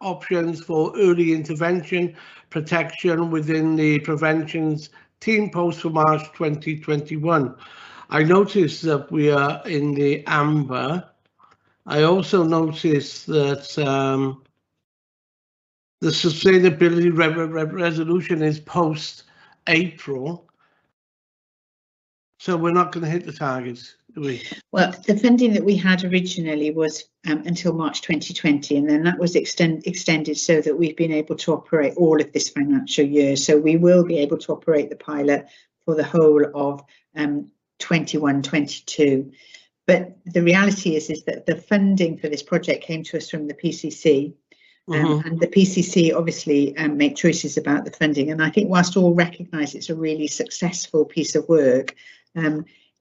options for early intervention protection within the preventions team post for March 2021. I noticed that we are in the amber. I also noticed that the sustainability resolution is post April. So we're not going to hit the targets, do we? Well, the funding that we had originally was until March 2020, and then that was extended so that we've been able to operate all of this financial year. So we will be able to operate the pilot for the whole of 21-22. But the reality is that the funding for this project came to us from the PCC. And the PCC obviously make choices about the funding. And I think whilst all recognise it's a really successful piece of work,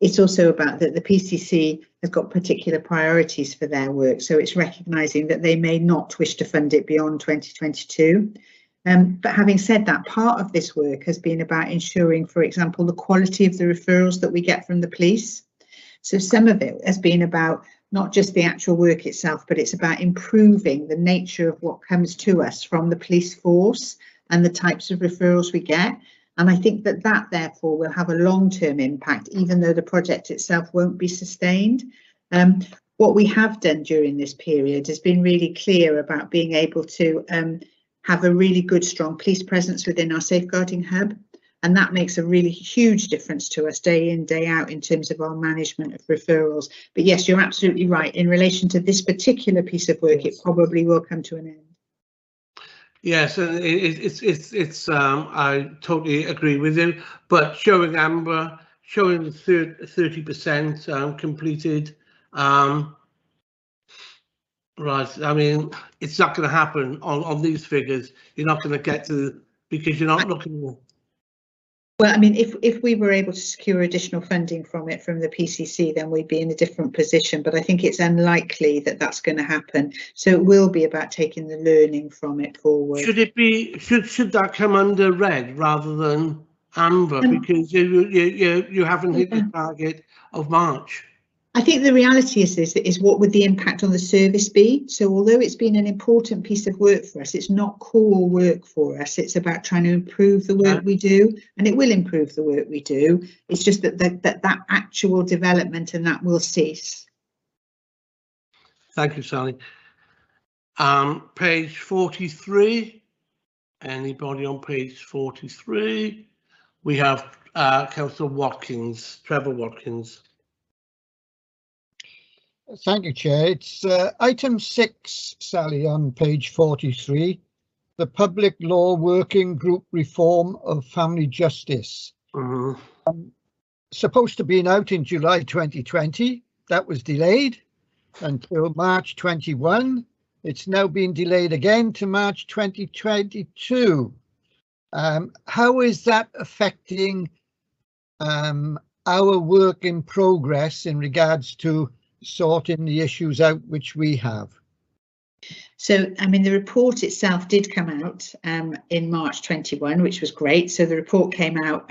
it's also about that the PCC has got particular priorities for their work, so it's recognising that they may not wish to fund it beyond 2022. But having said that, part of this work has been about ensuring, for example, the quality of the referrals that we get from the police. So some of it has been about not just the actual work itself, but it's about improving the nature of what comes to us from the police force and the types of referrals we get. And I think that therefore will have a long-term impact, even though the project itself won't be sustained. What we have done during this period has been really clear about being able to have a really good, strong police presence within our safeguarding hub. And that makes a really huge difference to us day in, day out in terms of our management of referrals. But yes, you're absolutely right. In relation to this particular piece of work, it probably will come to an end. Yes, and I totally agree with you. But showing Amber, showing the 30% completed, right? I mean, it's not going to happen on these figures. You're not going to get to, because you're not looking. Well, I mean, if we were able to secure additional funding from the PCC, then we'd be in a different position. But I think it's unlikely that that's going to happen. So it will be about taking the learning from it forward. Should it be? Should that come under red rather than amber? Because you haven't hit the target of March. I think the reality is what would the impact on the service be? So although it's been an important piece of work for us, it's not core work for us. It's about trying to improve the work we do, and it will improve the work we do. It's just that actual development and that will cease. Thank you, Sally. Page 43. Anybody on page 43? We have Councillor Watkins, Trevor Watkins. Thank you, Chair. It's item 6, Sally, on page 43, the Public Law Working Group Reform of Family Justice. Supposed to be out in July 2020. That was delayed until March 21. It's now been delayed again to March 2022. How is that affecting our work in progress in regards to sorting the issues out which we have? So, I mean, the report itself did come out in March 21, which was great. So the report came out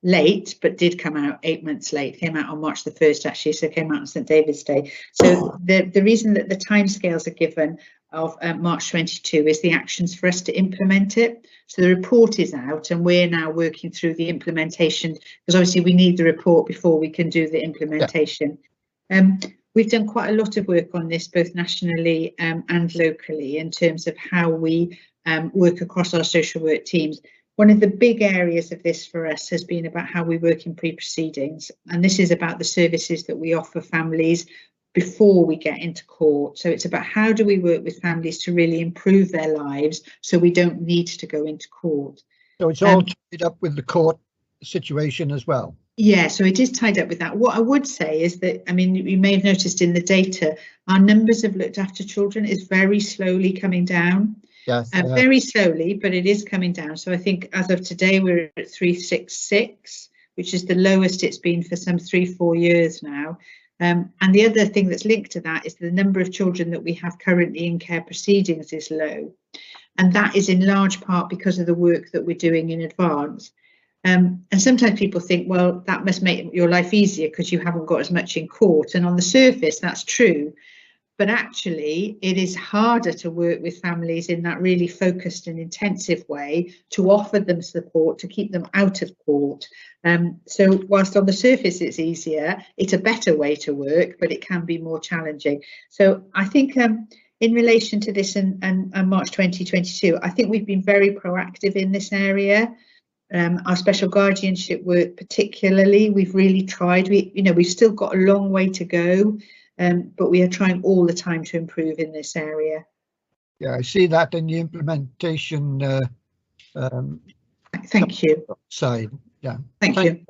late, but did come out 8 months late. Came out on March the 1st, actually, so it came out on St David's Day. So the reason that the timescales are given of March 22 is the actions for us to implement it. So the report is out and we're now working through the implementation, because obviously we need the report before we can do the implementation. We've done quite a lot of work on this, both nationally and locally, in terms of how we work across our social work teams. One of the big areas of this for us has been about how we work in pre-proceedings, and this is about the services that we offer families before we get into court. So it's about how do we work with families to really improve their lives so we don't need to go into court. So it's all tied up with the court situation as well. Yeah, so it is tied up with that. What I would say is that, I mean, you may have noticed in the data, our numbers of looked after children is very slowly coming down. Yes, very slowly, but it is coming down. So I think as of today, we're at 366, which is the lowest it's been for some 3-4 years now. And the other thing that's linked to that is the number of children that we have currently in care proceedings is low. And that is in large part because of the work that we're doing in advance. And sometimes people think, well, that must make your life easier because you haven't got as much in court. And on the surface, that's true. But actually, it is harder to work with families in that really focused and intensive way to offer them support, to keep them out of court. So whilst on the surface it's easier, it's a better way to work, but it can be more challenging. So I think in relation to this and March 2022, I think we've been very proactive in this area. Our special guardianship work particularly, we've really tried. We've still got a long way to go, but we are trying all the time to improve in this area. Yeah, I see that in the implementation thank you. Side. Yeah. Thank you.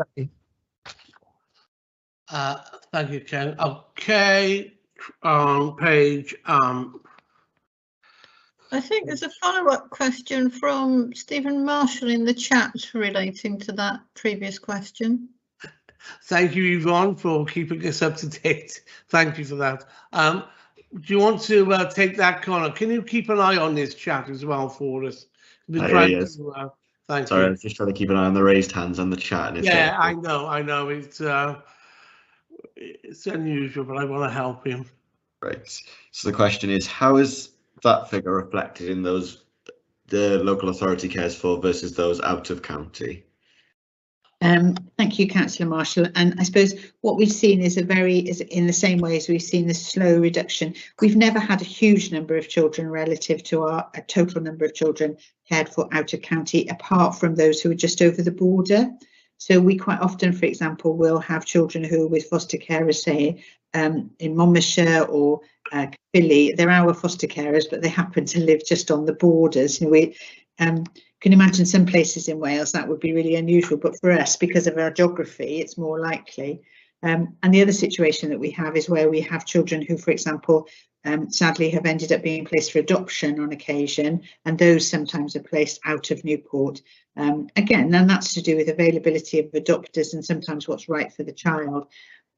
Thank you, Ken. Okay, on page I think there's a follow-up question from Stephen Marshall in the chat relating to that previous question. Thank you, Yvonne, for keeping us up to date. Thank you for that. Do you want to take that, Connor? Can you keep an eye on this chat as well for us? Yes. Thank Sorry, you. I was just trying to keep an eye on the raised hands and the chat. And Yeah, I know. It's unusual, but I want to help him. Right. So the question is, how is that figure reflected in those the local authority cares for versus those out of county? Thank you, Councillor Marshall. And I suppose what we've seen is in the same way as we've seen the slow reduction. We've never had a huge number of children relative to our total number of children cared for out of county, apart from those who are just over the border. So we quite often, for example, will have children who are with foster carers, say in Monmouthshire or Caerphilly. They're our foster carers, but they happen to live just on the borders. We can imagine some places in Wales that would be really unusual, but for us, because of our geography, it's more likely. And the other situation that we have is where we have children who, for example, sadly have ended up being placed for adoption on occasion, and those sometimes are placed out of Newport. Again, and that's to do with availability of adopters and sometimes what's right for the child.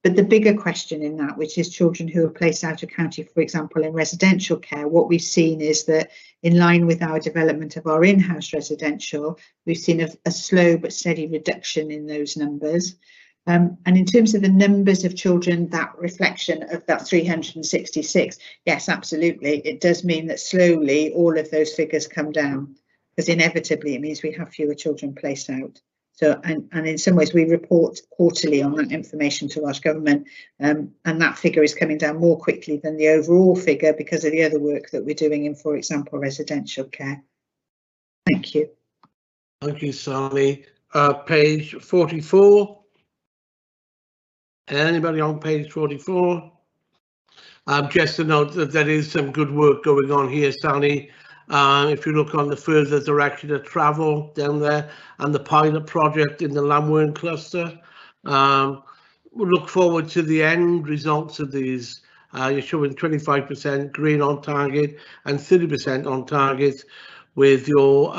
But the bigger question in that, which is children who are placed out of county, for example, in residential care, what we've seen is that in line with our development of our in-house residential, we've seen a slow but steady reduction in those numbers. And in terms of the numbers of children, that reflection of that 366, yes, absolutely. It does mean that slowly all of those figures come down, because inevitably it means we have fewer children placed out. So, and in some ways we report quarterly on that information to Welsh Government, and that figure is coming down more quickly than the overall figure because of the other work that we're doing in, for example, residential care. Thank you. Thank you, Sally. Page 44. Anybody on page 44? Just to note that there is some good work going on here, Sally. If you look on the further direction of travel down there and the pilot project in the Lamworm cluster, we'll look forward to the end results of these. You're showing 25% green on target and 30% on target with your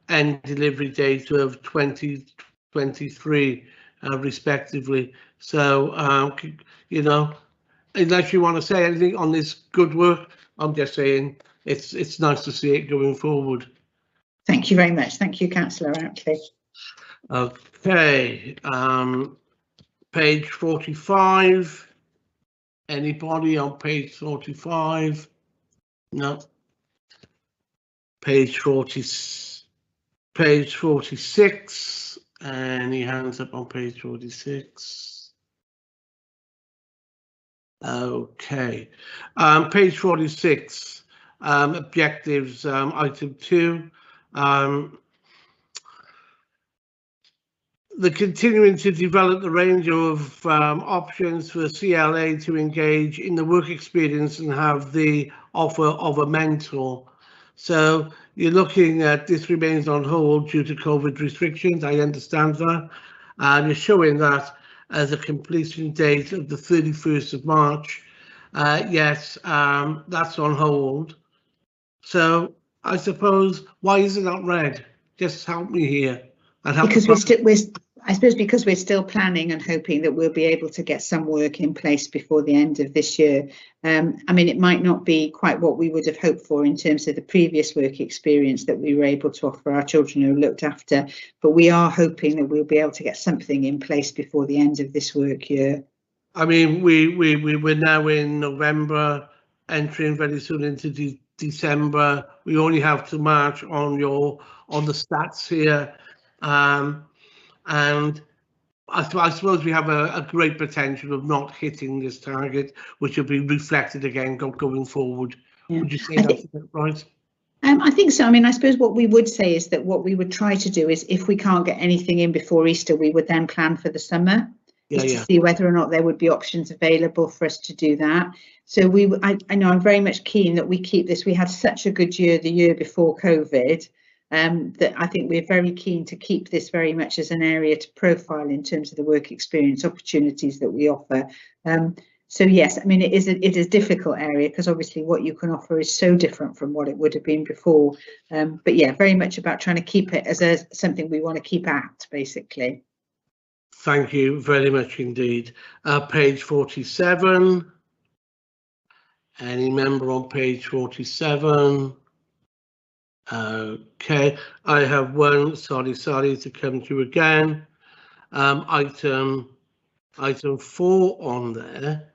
end delivery date of 2023 respectively. So, you know, unless you want to say anything on this good work, I'm just saying it's nice to see it going forward. Thank you very much. Thank you, Councillor Outley. Okay, page 45. Anybody on page 45? No. Page 46. Any hands up on page 46? Okay, page 46, objectives, item 2. The continuing to develop the range of options for the CLA to engage in the work experience and have the offer of a mentor. So you're looking at this remains on hold due to COVID restrictions. I understand that. You're showing that as a completion date of the 31st of March. Yes, that's on hold. So I suppose, why is it not red? Just help me here. Because I suppose because we're still planning and hoping that we'll be able to get some work in place before the end of this year. I mean, it might not be quite what we would have hoped for in terms of the previous work experience that we were able to offer our children who are looked after, but we are hoping that we'll be able to get something in place before the end of this work year. I mean, we're now in November, entering very soon into December. We only have to March on the stats here. And I suppose we have a great potential of not hitting this target, which will be reflected again going forward. Yeah. Would you say that's right? I think so. I mean, I suppose what we would say is that what we would try to do is if we can't get anything in before Easter, we would then plan for the summer, to see whether or not there would be options available for us to do that. So I know I'm very much keen that we keep this. We had such a good year the year before COVID. That I think we're very keen to keep this very much as an area to profile in terms of the work experience opportunities that we offer. So yes, I mean, it is a difficult area because obviously what you can offer is so different from what it would have been before. But yeah, very much about trying to keep it as something we want to keep at, basically. Thank you very much indeed. Page 47. Any member on page 47? Okay, I have one, sorry to come to you again. Item 4 on there.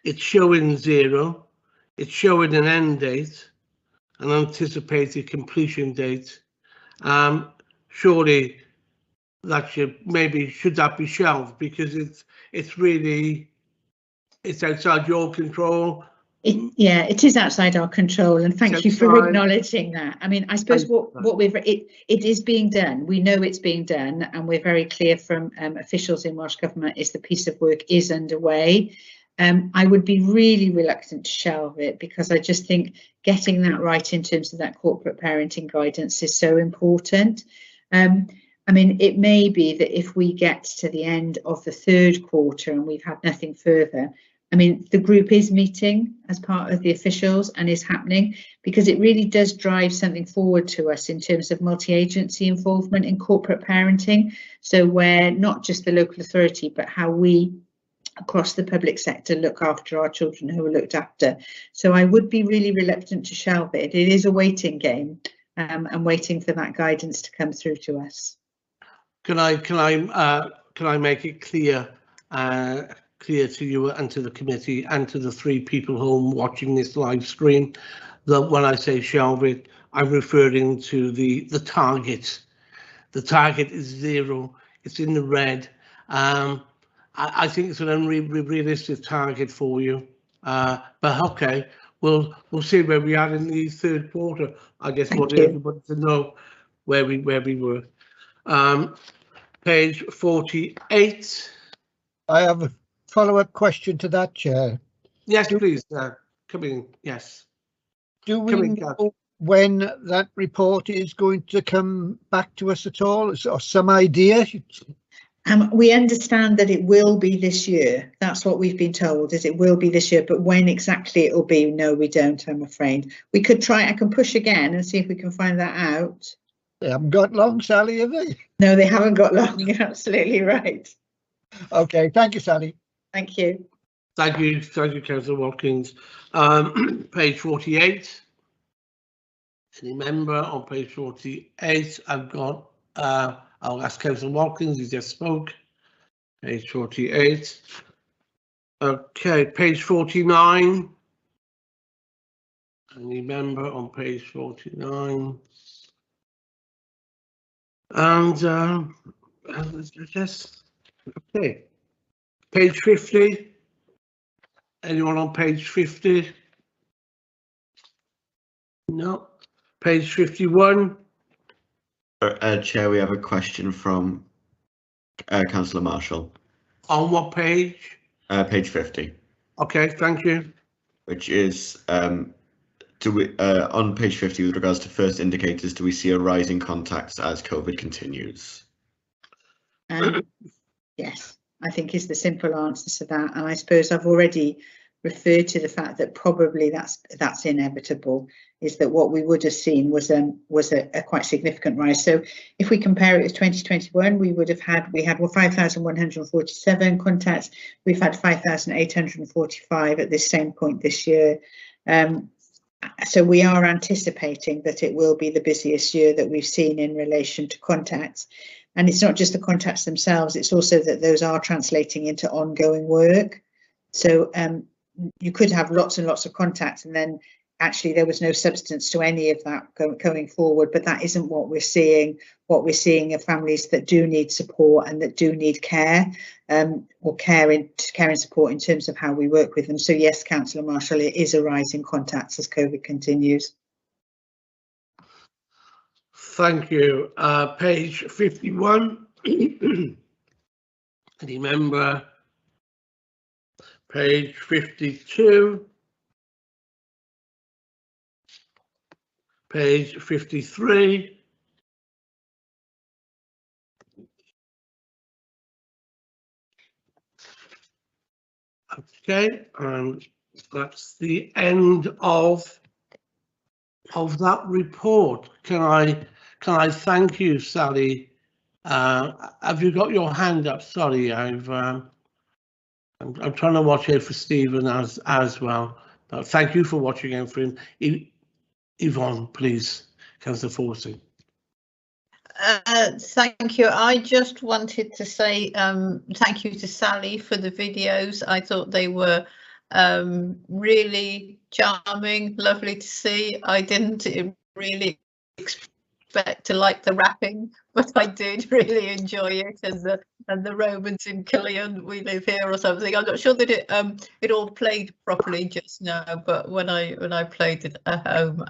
It's showing 0. It's showing an end date, an anticipated completion date. Surely that should that be shelved, because it's really, it's outside your control. Yeah, it is outside our control, and thank you for acknowledging that. I mean, I suppose what it is being done. We know it's being done, and we're very clear from officials in Welsh Government is the piece of work is underway. I would be really reluctant to shelve it, because I just think getting that right in terms of that corporate parenting guidance is so important. I mean, it may be that if we get to the end of the 3rd quarter and we've had nothing further, I mean, the group is meeting as part of the officials and is happening, because it really does drive something forward to us in terms of multi-agency involvement in corporate parenting. So where not just the local authority, but how we across the public sector look after our children who are looked after. So I would be really reluctant to shelve it. It is a waiting game, and waiting for that guidance to come through to us. Can I make it clear to you and to the committee and to the 3 people home watching this live stream that when I say shelve it, I'm referring to the target. The target is 0. It's in the red. I think it's an unrealistic target for you, but okay, we'll see where we are in the 3rd quarter. I guess want everybody to know where we were. Page 48. I have a follow-up question to that, Chair. Yes, please. Come in. Yes. Do we know when that report is going to come back to us at all, or some idea? We understand that it will be this year. That's what we've been told, is it will be this year, but when exactly it will be, no, we don't, I'm afraid. We could try, I can push again and see if we can find that out. They haven't got long, Sally, have they? No, they haven't got long, you're absolutely right. Okay, thank you, Sally. Thank you. Thank you, Councillor Watkins. Page 48. Any member on page 48? I've got, I'll ask Councillor Watkins, he just spoke. Page 48. Okay, page 49. Any member on page 49? And just, okay. Page 50. Anyone on page 50? No. Page 51. Chair, we have a question from Councillor Marshall. On what page? Page 50. Okay, thank you. Which is, do we, on page 50, with regards to first indicators, do we see a rise in contacts as COVID continues? Yes, I think is the simple answer to that. And I suppose I've already referred to the fact that probably that's inevitable, is that what we would have seen was a quite significant rise. So if we compare it with 2021, we had 5,147 contacts. We've had 5,845 at this same point this year. So we are anticipating that it will be the busiest year that we've seen in relation to contacts. And it's not just the contacts themselves, it's also that those are translating into ongoing work. So you could have lots and lots of contacts and then actually there was no substance to any of that going forward, but that isn't what we're seeing. What we're seeing are families that do need support and that do need care, or care and support in terms of how we work with them. So yes, Councillor Marshall, it is a rise in contacts as COVID continues. Thank you. Page 51. Any member? Page 52. Page 53. Okay, and that's the end of that report. Can I thank you, Sally, Have you got your hand up? Sorry, I'm trying to watch out for Stephen as well. But thank you for watching out for him. Yvonne, please, Councillor Forsey. Thank you. I just wanted to say thank you to Sally for the videos. I thought they were really charming, lovely to see. I didn't really expect to like the rapping, but I did really enjoy it, and the Romans in Killian, we live here or something. I'm not sure that it all played properly just now, but when I played it at home,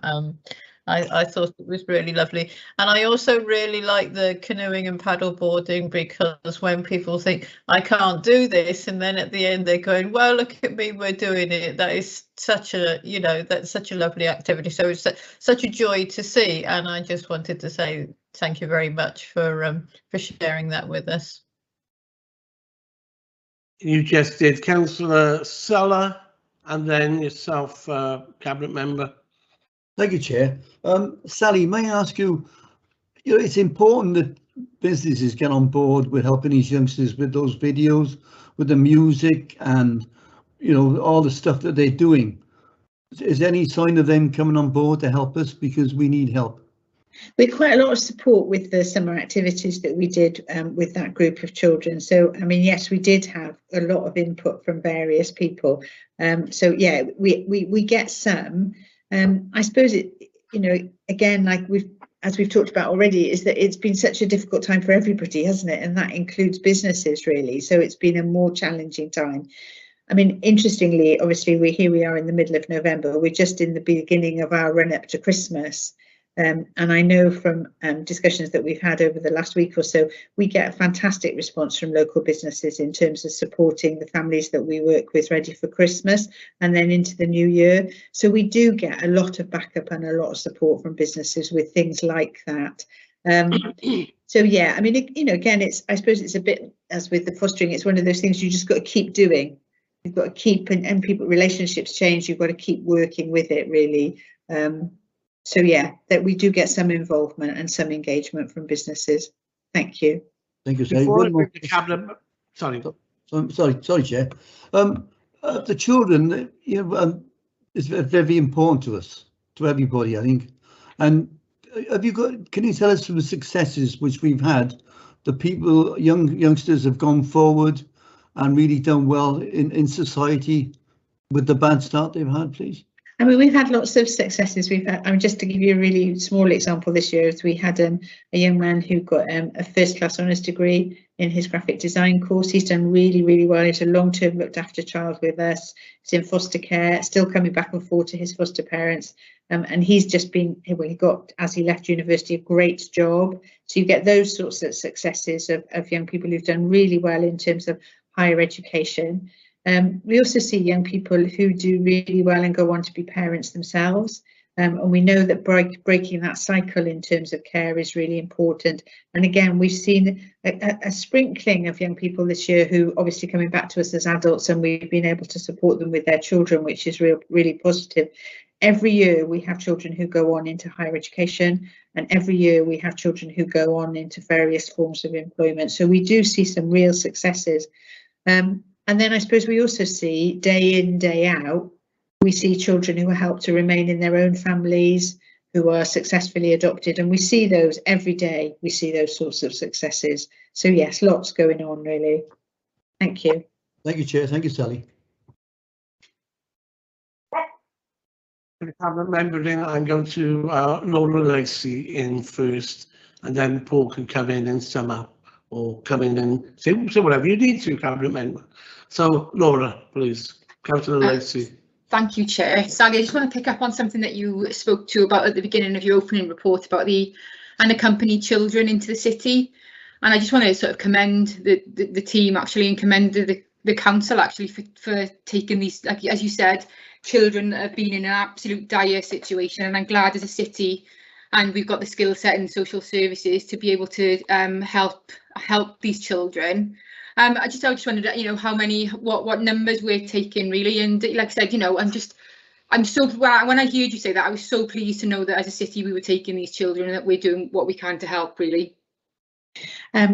I thought it was really lovely. And I also really like the canoeing and paddle boarding, because when people think I can't do this, and then at the end they're going, well, look at me, we're doing it. That is such a, that's such a lovely activity. So it's such a joy to see. And I just wanted to say thank you very much for sharing that with us. You just did, Councillor Sulla, and then yourself, Cabinet Member. Thank you, Chair. Sally, may I ask you, it's important that businesses get on board with helping these youngsters with those videos, with the music and, all the stuff that they're doing. Is there any sign of them coming on board to help us? Because we need help. We had quite a lot of support with the summer activities that we did with that group of children. So, I mean, yes, we did have a lot of input from various people. So, yeah, we get some. I suppose again, like as we've talked about already, is that it's been such a difficult time for everybody, hasn't it? And that includes businesses, really. So it's been a more challenging time. I mean, interestingly, obviously, we are in the middle of November. We're just in the beginning of our run up to Christmas. And I know from discussions that we've had over the last week or so, we get a fantastic response from local businesses in terms of supporting the families that we work with ready for Christmas and then into the new year. So we do get a lot of backup and a lot of support from businesses with things like that. So yeah, I mean, again, I suppose it's a bit as with the fostering, it's one of those things you just got to keep doing. You've got to keep, and people relationships change. You've got to keep working with it, really. So yeah, that we do get some involvement and some engagement from businesses. Thank you. Thank you, Sally. Sorry, Chair. The children, is very important to us, to everybody, I think. And can you tell us some successes which we've had? The people, youngsters have gone forward and really done well in society with the bad start they've had, please. I mean, we've had lots of successes. We've had, just to give you a really small example this year, is we had a young man who got a first-class honours degree in his graphic design course. He's done really, really well. He's a long-term looked after child with us. He's in foster care, still coming back and forth to his foster parents. And he's just been, he got, as he left university, a great job. So you get those sorts of successes of young people who've done really well in terms of higher education. We also see young people who do really well and go on to be parents themselves. And we know that breaking that cycle in terms of care is really important. And again, we've seen a sprinkling of young people this year who obviously coming back to us as adults, and we've been able to support them with their children, which is really positive. Every year we have children who go on into higher education, and every year we have children who go on into various forms of employment. So we do see some real successes. And then I suppose we also see day in, day out, we see children who are helped to remain in their own families, who are successfully adopted, and we see those every day. We see those sorts of successes. So yes, lots going on, really. Thank you. Thank you, Chair. Thank you, Sally. I'm going to Laura Lacey in first, and then Paul can come in and sum up, or come in and say whatever you need to, Cabinet Member. So, Laura, please, Councillor Lacey. Thank you, Chair. Sally, I just want to pick up on something that you spoke to about at the beginning of your opening report about the unaccompanied children into the city. And I just want to sort of commend the team actually, and commend the council actually for taking these, like, as you said, children that have been in an absolute dire situation. And I'm glad as a city, and we've got the skill set in social services to be able to help these children. I just wondered, how many, what numbers we're taking really, and like I said, I'm so, when I heard you say that, I was so pleased to know that as a city we were taking these children and that we're doing what we can to help, really.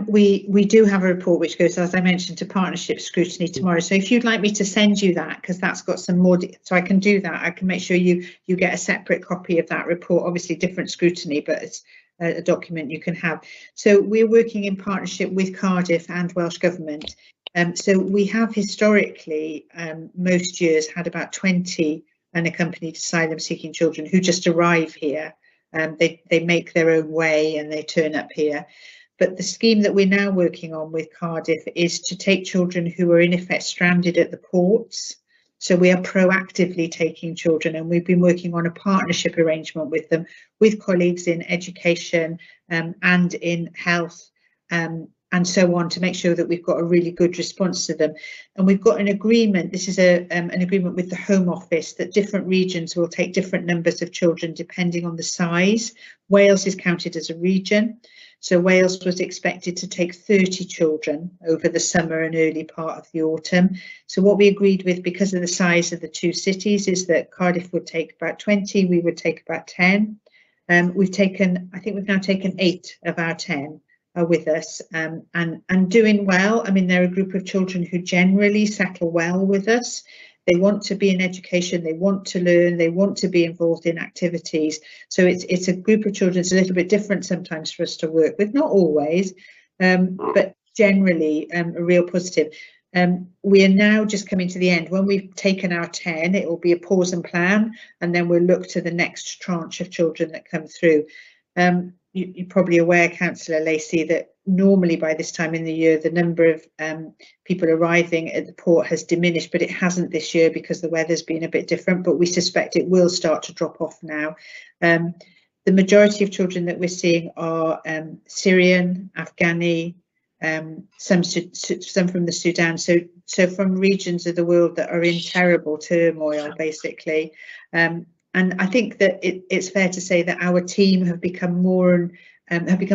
We do have a report which goes, as I mentioned, to partnership scrutiny tomorrow. So if you'd like me to send you that, because that's got some more, so I can do that. I can make sure you get a separate copy of that report. Obviously different scrutiny, but it's a document you can have. So we're working in partnership with Cardiff and Welsh Government. So we have historically, most years, had about 20 unaccompanied asylum-seeking children who just arrive here. They make their own way and they turn up here. But the scheme that we're now working on with Cardiff is to take children who are in effect stranded at the ports. So we are proactively taking children, and we've been working on a partnership arrangement with them, with colleagues in education and in health and so on, to make sure that we've got a really good response to them. And we've got an agreement, this is an agreement with the Home Office, that different regions will take different numbers of children depending on the size. Wales is counted as a region. So Wales was expected to take 30 children over the summer and early part of the autumn. So what we agreed with, because of the size of the two cities, is that Cardiff would take about 20, we would take about 10. We've taken, I think we've now taken 8 of our 10 with us and doing well. I mean, they're a group of children who generally settle well with us. They want to be in education, they want to learn, they want to be involved in activities. So it's a group of children. It's a little bit different sometimes for us to work with, not always, but generally a real positive. We are now just coming to the end. When we've taken our 10, it will be a pause and plan, and then we'll look to the next tranche of children that come through. You're probably aware, Councillor Lacey, that normally by this time in the year the number of people arriving at the port has diminished, but it hasn't this year because the weather's been a bit different, but we suspect it will start to drop off now. The majority of children that we're seeing are Syrian, Afghani, some from the Sudan, so from regions of the world that are in terrible turmoil, basically. And I think that it's fair to say that our team have become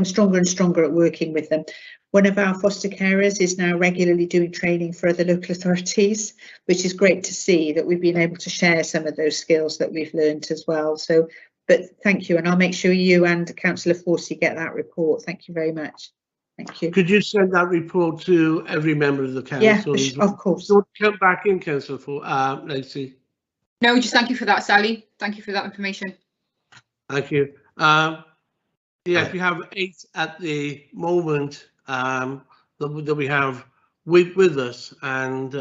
stronger and stronger at working with them. One of our foster carers is now regularly doing training for other local authorities, which is great to see that we've been able to share some of those skills that we've learned as well. So, but thank you, and I'll make sure you and Councillor Forsey get that report. Thank you very much. Thank you. Could you send that report to every member of the council? Yeah, of course. Don't come back in, Councillor Lacey. No, just thank you for that, Sally. Thank you for that information. Thank you. Yes, we have 8 at the moment that we have with us, and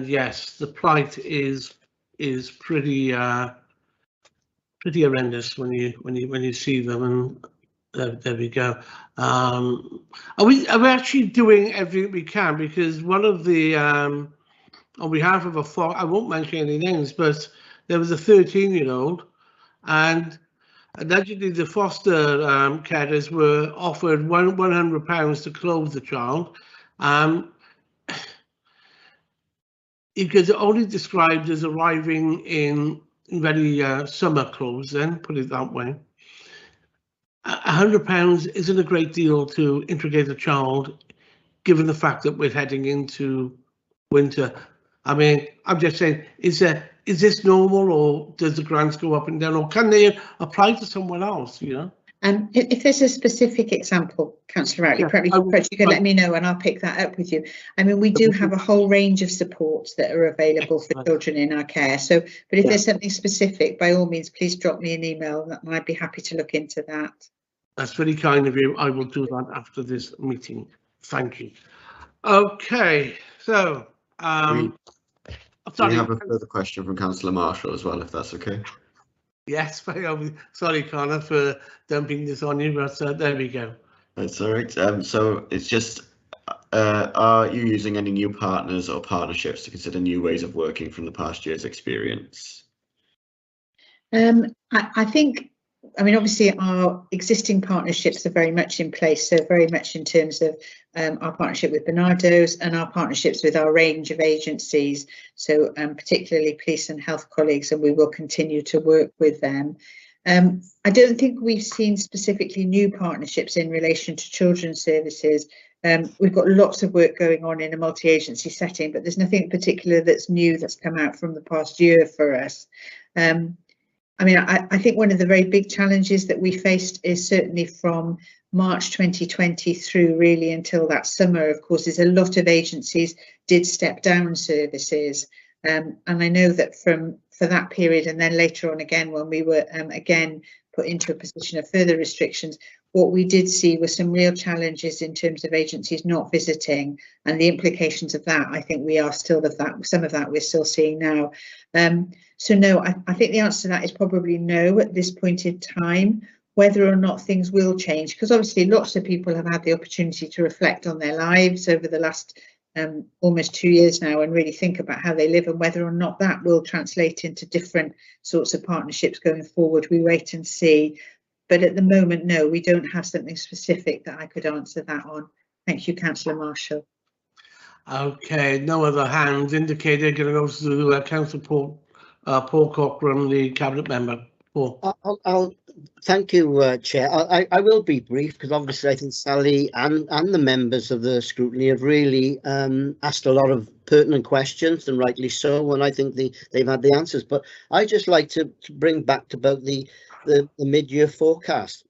yes, the plight is pretty horrendous when you see them, and there we go. Are we actually doing everything we can? Because one of the on behalf of I won't mention any names, but there was a 13-year-old, and allegedly the foster carers were offered £100 to clothe the child. It was only described as arriving in very summer clothes, then, put it that way. £100 isn't a great deal to integrate a child, given the fact that we're heading into winter. I mean, I'm just saying, is this normal, or does the grants go up and down, or can they apply to someone else, you know? If there's a specific example, Councillor Routley, perhaps you can let me know and I'll pick that up with you. I mean, we do have a whole range of supports that are available for children in our care. So, but if there's something specific, by all means, please drop me an email and I'd be happy to look into that. That's very kind of you. I will do that after this meeting. Thank you. Okay, so we have a further question from Councillor Marshall as well, if that's okay. Yes, sorry, Connor, for dumping this on you, but there we go. That's all right. So it's just, are you using any new partners or partnerships to consider new ways of working from the past year's experience? I think, I mean, obviously our existing partnerships are very much in place, so very much in terms of our partnership with Bernardo's and our partnerships with our range of agencies, so particularly police and health colleagues, and we will continue to work with them. I don't think we've seen specifically new partnerships in relation to children's services. We've got lots of work going on in a multi-agency setting, but there's nothing particular that's new that's come out from the past year for us. I mean, I think one of the very big challenges that we faced is certainly from March 2020 through really until that summer, of course, is a lot of agencies did step down services. And I know that for that period and then later on again, when we were again put into a position of further restrictions, what we did see were some real challenges in terms of agencies not visiting, and the implications of that. I think we are still some of that we're still seeing now. So no, I think the answer to that is probably no at this point in time. Whether or not things will change, because obviously lots of people have had the opportunity to reflect on their lives over the last almost 2 years now and really think about how they live, and whether or not that will translate into different sorts of partnerships going forward, we wait and see. But at the moment, no, we don't have something specific that I could answer that on. Thank you, Councillor Marshall. Okay, no other hands indicated. Going to go to Councillor Paul Cochrane, the Cabinet Member. Paul. I'll thank you, Chair. I will be brief, because obviously I think Sally and the members of the scrutiny have really asked a lot of pertinent questions, and rightly so, and I think they've had the answers. But I just like to bring back about the mid-year forecast.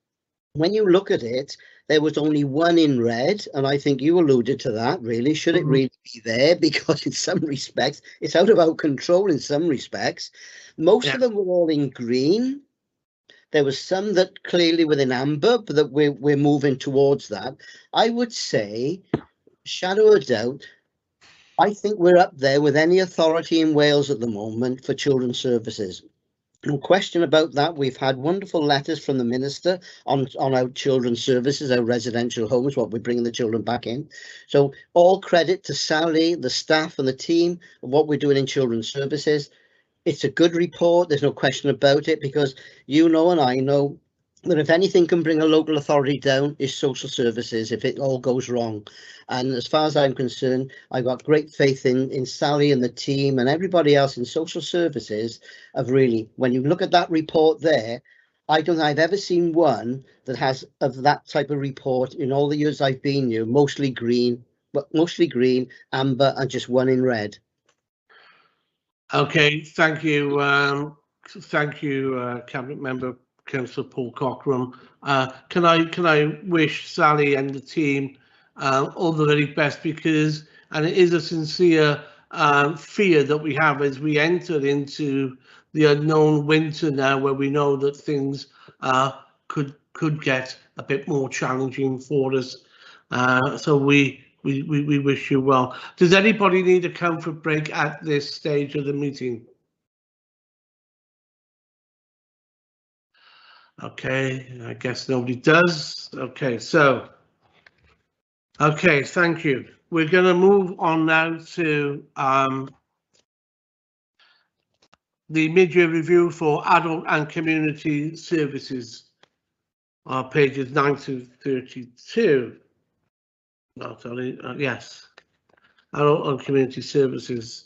When you look at it, there was only one in red, and I think you alluded to that, really. Should it really be there? Because in some respects, it's out of our control in some respects. Most of them were all in green. There was some that clearly were in amber, but that we're moving towards that. I would say, shadow of doubt, I think we're up there with any authority in Wales at the moment for children's services. No question about that. We've had wonderful letters from the Minister on our children's services, our residential homes, what we're bringing the children back in. So all credit to Sally, the staff and the team of what we're doing in children's services. It's a good report, there's no question about it, because you know and I know that if anything can bring a local authority down is social services if it all goes wrong. And as far as I'm concerned, I've got great faith in Sally and the team and everybody else in social services of really, when you look at that report there, I don't think I've ever seen one that has of that type of report in all the years I've been here, mostly green, amber and just one in red. Okay, thank you. Cabinet Member Councillor Paul Cochrane. Can I wish Sally and the team all the very best, because, and it is a sincere fear that we have as we enter into the unknown winter now, where we know that things could get a bit more challenging for us. So we wish you well. Does anybody need a comfort break at this stage of the meeting? Okay, I guess nobody does. Okay, so, okay, thank you. We're going to move on now to the mid-year review for adult and community services, pages 9 to 32. No, sorry, yes, adult and community services.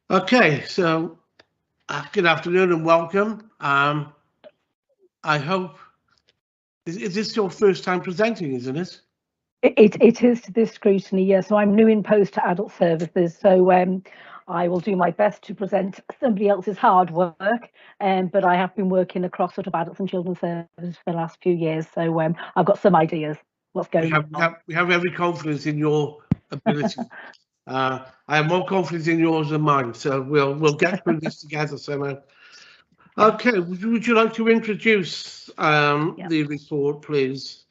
Okay, so good afternoon and welcome. I hope, is this your first time presenting, isn't it? It is to this scrutiny, yes. So I'm new in post to adult services, so I will do my best to present somebody else's hard work, but I have been working across sort of adults and children's services for the last few years, so I've got some ideas what's going on. We have every confidence in your ability. I have more confidence in yours than mine, so we'll get through this together somehow. Okay, would you like to introduce the report, please?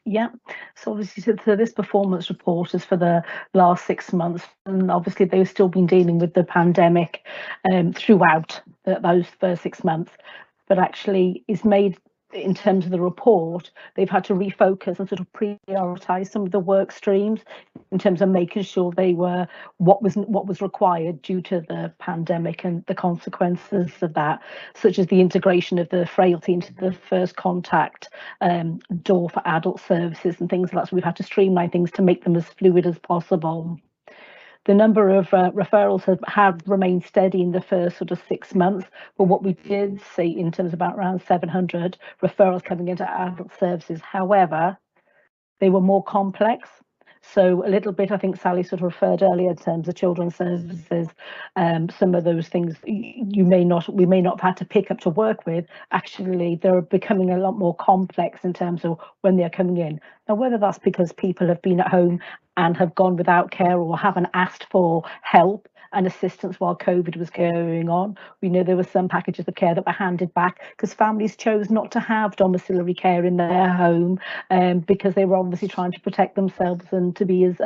Yeah, so obviously so this performance report is for the last 6 months, and obviously they've still been dealing with the pandemic throughout those first 6 months, but actually is made, in terms of the report, they've had to refocus and sort of prioritise some of the work streams in terms of making sure they were what was required due to the pandemic and the consequences of that, such as the integration of the frailty into the first contact door for adult services and things like that. So we've had to streamline things to make them as fluid as possible. The number of referrals have remained steady in the first sort of 6 months, but what we did see in terms of about around 700 referrals coming into adult services. However, they were more complex. So a little bit, I think Sally sort of referred earlier in terms of children's services, some of those things we may not have had to pick up to work with. Actually, they're becoming a lot more complex in terms of when they're coming in. Now, whether that's because people have been at home and have gone without care or haven't asked for help and assistance while COVID was going on. We know there were some packages of care that were handed back because families chose not to have domiciliary care in their home because they were obviously trying to protect themselves and to be as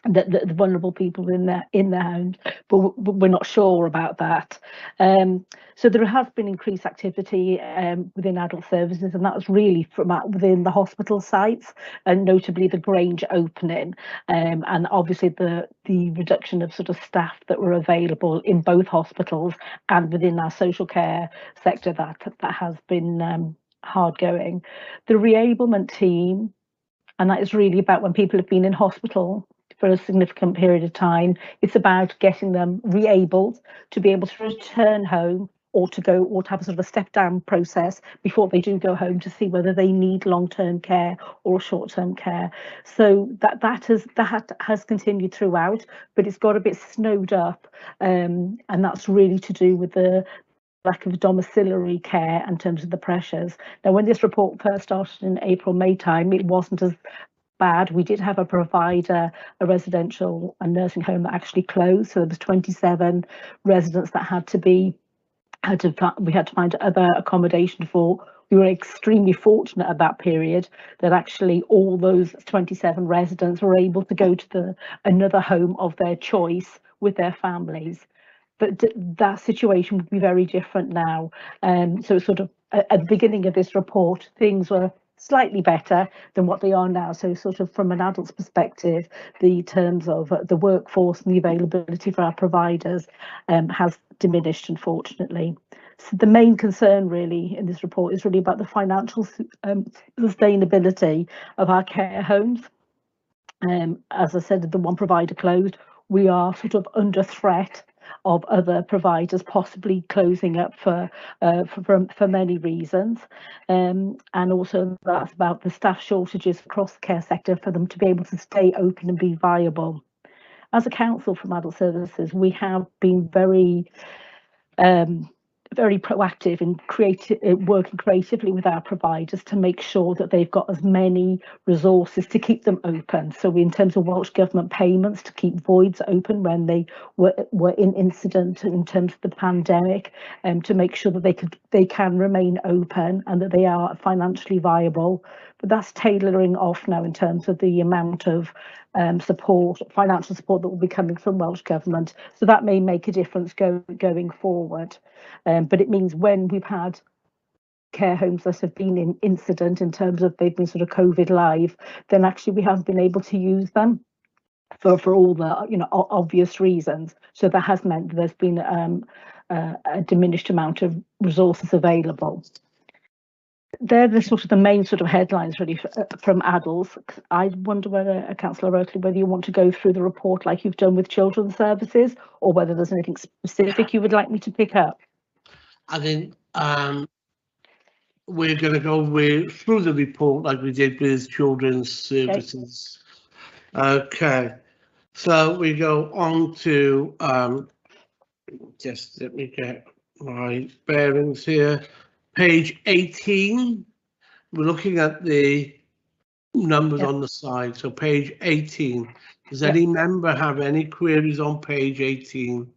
the vulnerable people in their homes, but we're not sure about that. So there has been increased activity within adult services, and that was really from within the hospital sites, and notably the Grange opening, and obviously the reduction of sort of staff that were available in both hospitals and within our social care sector that has been hard going. The reablement team, and that is really about when people have been in hospital for a significant period of time. It's about getting them re-abled to be able to return home or to have a sort of a step down process before they do go home to see whether they need long-term care or short-term care. So that has continued throughout, but it's got a bit snowed up, and that's really to do with the lack of domiciliary care in terms of the pressures. Now, when this report first started in April-May time, it wasn't as bad. We did have a provider, a residential and nursing home that actually closed. So there was 27 residents that we had to find other accommodation for. We were extremely fortunate at that period that actually all those 27 residents were able to go to another home of their choice with their families. But that situation would be very different now. So sort of at the beginning of this report, things were slightly better than what they are now. So sort of from an adult's perspective, the terms of the workforce and the availability for our providers has diminished, unfortunately. So the main concern really in this report is really about the financial sustainability of our care homes. As I said, the one provider closed. We are sort of under threat of other providers possibly closing up for many reasons, and also that's about the staff shortages across the care sector for them to be able to stay open and be viable. As a council from Adult Services, we have been very proactive in working creatively with our providers to make sure that they've got as many resources to keep them open. So in terms of Welsh Government payments, to keep voids open when they were in incident in terms of the pandemic, to make sure that they can remain open and that they are financially viable. But that's tailoring off now in terms of the amount of financial support that will be coming from Welsh Government. So that may make a difference going forward. But it means when we've had care homes that have been in incident in terms of they've been sort of COVID live, then actually we haven't been able to use them for all the obvious reasons. So that has meant that there's been a diminished amount of resources available. They're the sort of the main sort of headlines really from adults. I wonder whether, Councillor Oakley, whether you want to go through the report like you've done with children's services, or whether there's anything specific you would like me to pick up. I think we're going to go through the report like we did with children's services. Okay, so we go on to just let me get my bearings here. Page 18. We're looking at the numbers on the side. So page 18. Does any member have any queries on page 18?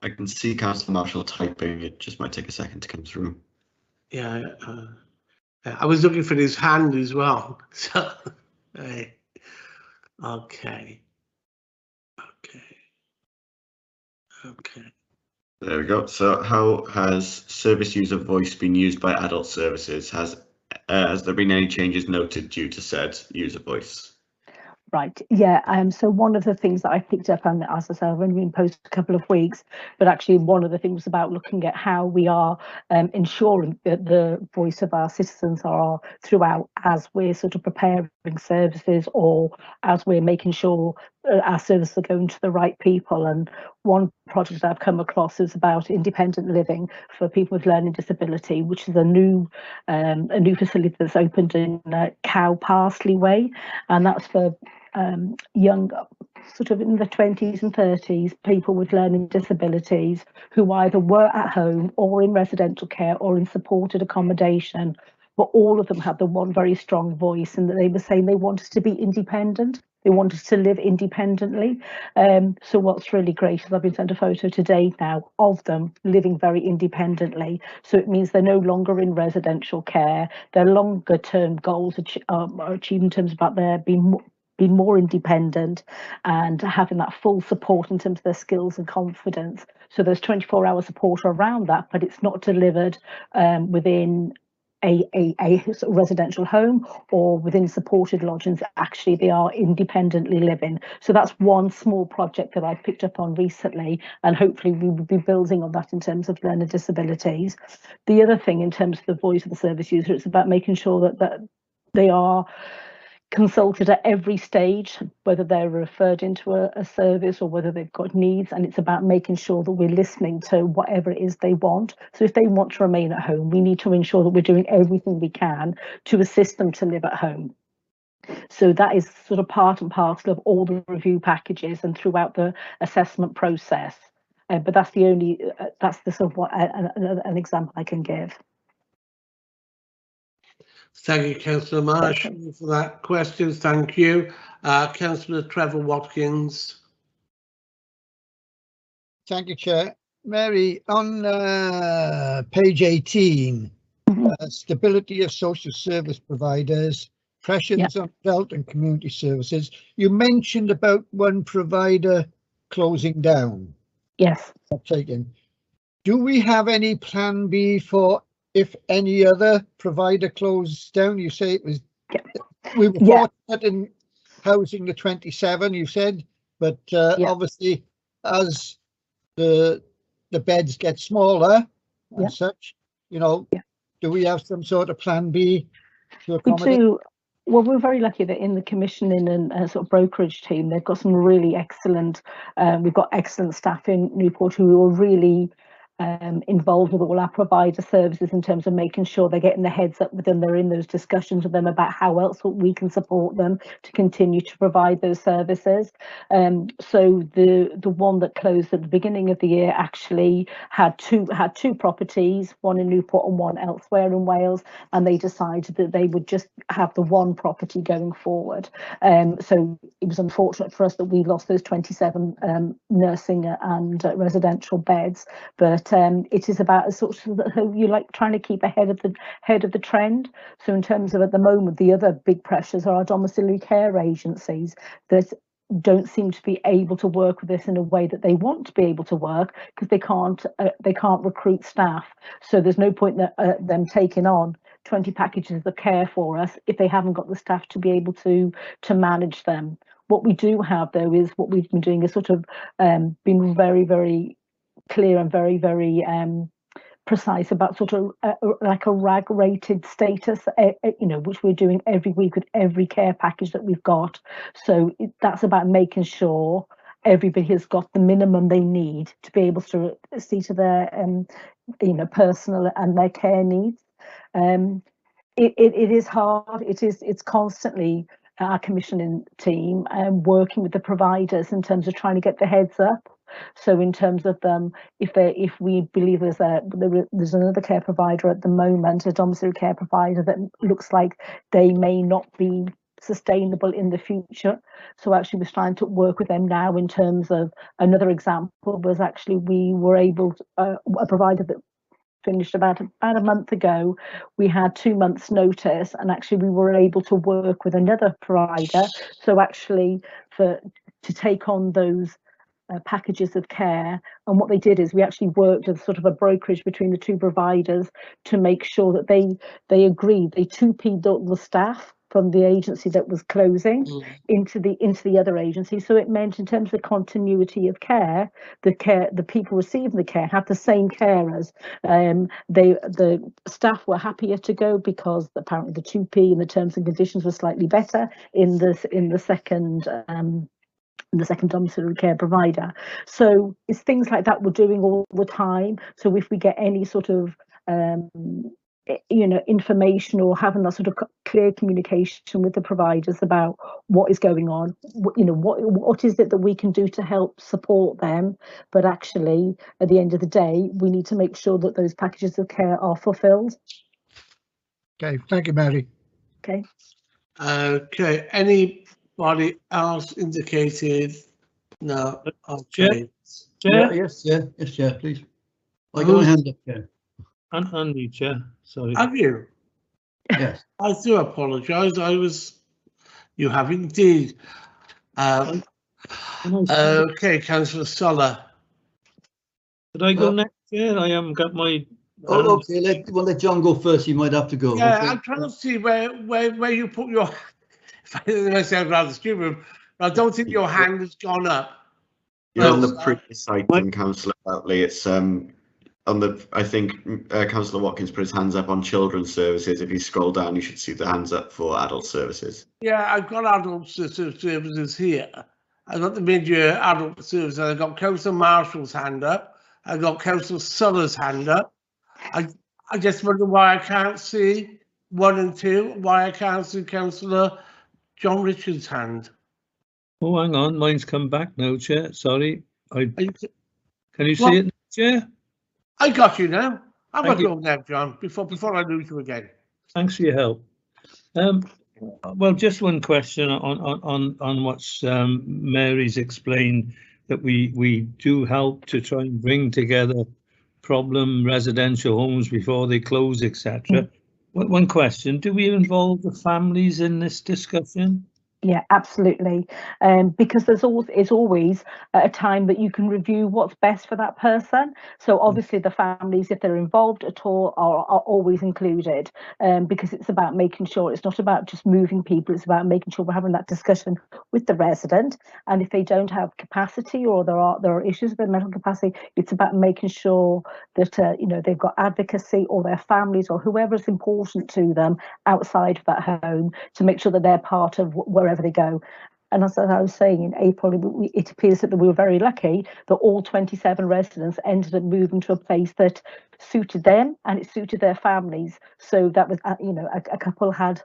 I can see Councillor Marshall typing. It just might take a second to come through. Yeah, I was looking for his hand as well. So, okay. There we go. So how has service user voice been used by adult services? Has there been any changes noted due to said user voice? Right, yeah, so one of the things that I picked up, and as I said, I've only been posted a couple of weeks, but actually one of the things about looking at how we are ensuring that the voice of our citizens are throughout as we're sort of preparing services, or as we're making sure our services are going to the right people. And one project that I've come across is about independent living for people with learning disability, which is a new facility that's opened in Cow Parsley Way, and that's for young, sort of in the 20s and 30s, people with learning disabilities who either were at home or in residential care or in supported accommodation, but all of them had the one very strong voice, and that they were saying they wanted to be independent. They wanted to live independently. So what's really great is I've been sent a photo today now of them living very independently. So it means they're no longer in residential care. Their longer term goals are achieved in terms of about their being more independent and having that full support in terms of their skills and confidence. So there's 24-hour support around that, but it's not delivered within a sort of residential home or within supported lodgings. Actually, they are independently living. So that's one small project that I've picked up on recently, and hopefully we will be building on that in terms of learner disabilities. The other thing in terms of the voice of the service user, it's about making sure that they are consulted at every stage, whether they're referred into a service or whether they've got needs, and it's about making sure that we're listening to whatever it is they want. So if they want to remain at home, we need to ensure that we're doing everything we can to assist them to live at home. So that is sort of part and parcel of all the review packages and throughout the assessment process. But that's the sort of an example I can give. Thank you, Councillor Marshall, for that question. Thank you. Councillor Trevor Watkins. Thank you, Chair. Mary, on page 18, stability of social service providers, pressures on adult and community services. You mentioned about one provider closing down. Yes. Do we have any plan B for if any other provider closed down? You say it was, we were fortunate in housing the 27, you said, but obviously as the beds get smaller and such, you know, do we have some sort of plan B to accommodate? We do. Well, we're very lucky that in the commissioning and sort of brokerage team, they've got some really excellent, we've got excellent staff in Newport who are really involved with all our provider services in terms of making sure they're getting their heads up with them, they're in those discussions with them about how else we can support them to continue to provide those services. So the one that closed at the beginning of the year actually had two properties, one in Newport and one elsewhere in Wales, and they decided that they would just have the one property going forward. So it was unfortunate for us that we lost those 27 nursing and residential beds, but it is about a sort of you like trying to keep ahead of the trend. So in terms of at the moment, the other big pressures are our domiciliary care agencies that don't seem to be able to work with this in a way that they want to be able to work because they can't recruit staff. So there's no point that them taking on 20 packages of care for us if they haven't got the staff to be able to manage them. What we do have though is what we've been doing is sort of been very, very clear and very, very precise about sort of like a RAG rated status, you know, which we're doing every week with every care package that we've got. So that's about making sure everybody has got the minimum they need to be able to see to their, you know, personal and their care needs. It is hard. It's constantly our commissioning team working with the providers in terms of trying to get their heads up. So in terms of them, if we believe there's another care provider at the moment, a domiciliary care provider that looks like they may not be sustainable in the future. So actually we're trying to work with them now in terms of another example was actually we were able to, a provider that finished about a month ago, we had 2 months notice, and actually we were able to work with another provider. So actually to take on those packages of care, and what they did is we actually worked as sort of a brokerage between the two providers to make sure that they agreed, they 2P'd the staff from the agency that was closing into the other agency. So it meant in terms of continuity of care, the people receiving the care have the same carers. The staff were happier to go because apparently the 2P and the terms and conditions were slightly better in the second the second domiciliary care provider. So it's things like that we're doing all the time. So if we get any sort of information or having that sort of clear communication with the providers about what is going on, what is it that we can do to help support them, but actually at the end of the day we need to make sure that those packages of care are fulfilled. Okay, thank you, Mary. Okay. Okay, anybody else indicated? No. Okay. Chair? Yes, please. I got my hand up, Chair. And Andy, Chair. Sorry. Have you? Yes. I do apologise. You have indeed. Okay, Councillor Suller. Did I go next, Chair? I haven't got my. Oh, okay. Let John go first. He might have to go. Yeah, okay. I'm trying to see where you put your. I sound rather stupid, but I don't think your hand has gone up. You're on the previous item, Councillor Outley. It's on the. I think Councillor Watkins put his hands up on children's services. If you scroll down, you should see the hands up for adult services. Yeah, I've got adult services here. I've got the mid-year adult services. I've got Councillor Marshall's hand up. I've got Councillor Suller's hand up. I just wonder why I can't see 1 and 2. Why I can't see Councillor John Richards' hand. Oh, hang on, mine's come back now, Chair. Sorry. Can you see it, Chair? I got you now. I've got you now, John, before I lose you again. Thanks for your help. Well, just one question on what's Mary's explained, that we do help to try and bring together problem residential homes before they close, etc. One question: do we involve the families in this discussion? Yeah, absolutely. Because it's always a time that you can review what's best for that person. So obviously the families, if they're involved at all, are always included, because it's about making sure it's not about just moving people. It's about making sure we're having that discussion with the resident. And if they don't have capacity or there are issues with their mental capacity, it's about making sure that they've got advocacy, or their families or whoever is important to them outside of that home, to make sure that they're part of wherever they go. And as I was saying, in April, it appears that we were very lucky that all 27 residents ended up moving to a place that suited them and it suited their families. So that was, a couple had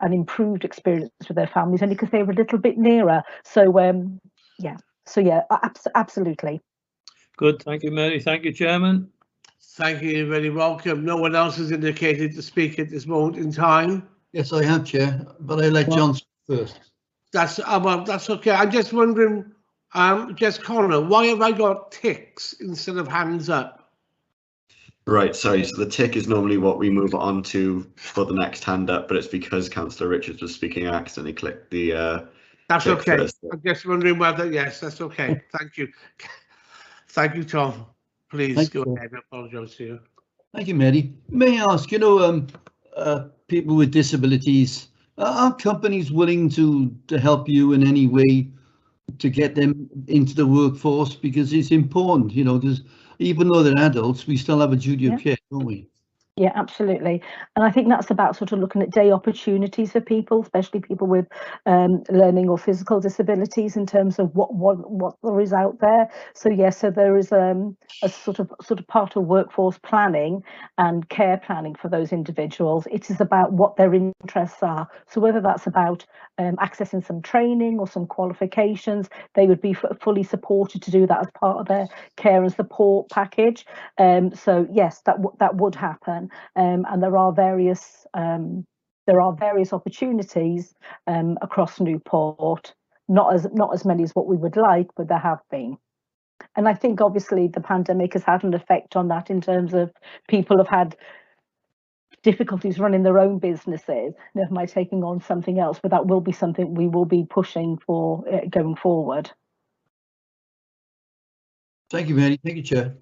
an improved experience with their families, only because they were a little bit nearer. So, absolutely. Good. Thank you, Mary. Thank you, Chairman. Thank you. You're very welcome. No one else has indicated to speak at this moment in time. Yes, I have, Chair, but I let John speak first. That's okay. I'm just wondering, just Connor, why have I got ticks instead of hands up? Right, sorry. So the tick is normally what we move on to for the next hand up, but it's because Councillor Richards was speaking, I accidentally clicked the. That's okay. First. I'm just wondering whether. Yes, that's okay. Thank you. Thank you, Tom. Please go ahead. I apologise to you. Thank you, Mary. May I ask, people with disabilities, are companies willing to help you in any way to get them into the workforce? Because it's important, because even though they're adults, we still have a duty of care, don't we? Yeah, absolutely. And I think that's about sort of looking at day opportunities for people, especially people with learning or physical disabilities, in terms of what there is out there. So yes, so there is a sort of part of workforce planning and care planning for those individuals. It is about what their interests are. So whether that's about accessing some training or some qualifications, they would be fully supported to do that as part of their care and support package. So yes, that would happen. And there are various opportunities across Newport, not as many as what we would like, but there have been. And I think obviously the pandemic has had an effect on that, in terms of people have had difficulties running their own businesses, never mind taking on something else, but that will be something we will be pushing for going forward. Thank you, Mary. Thank you, Chair.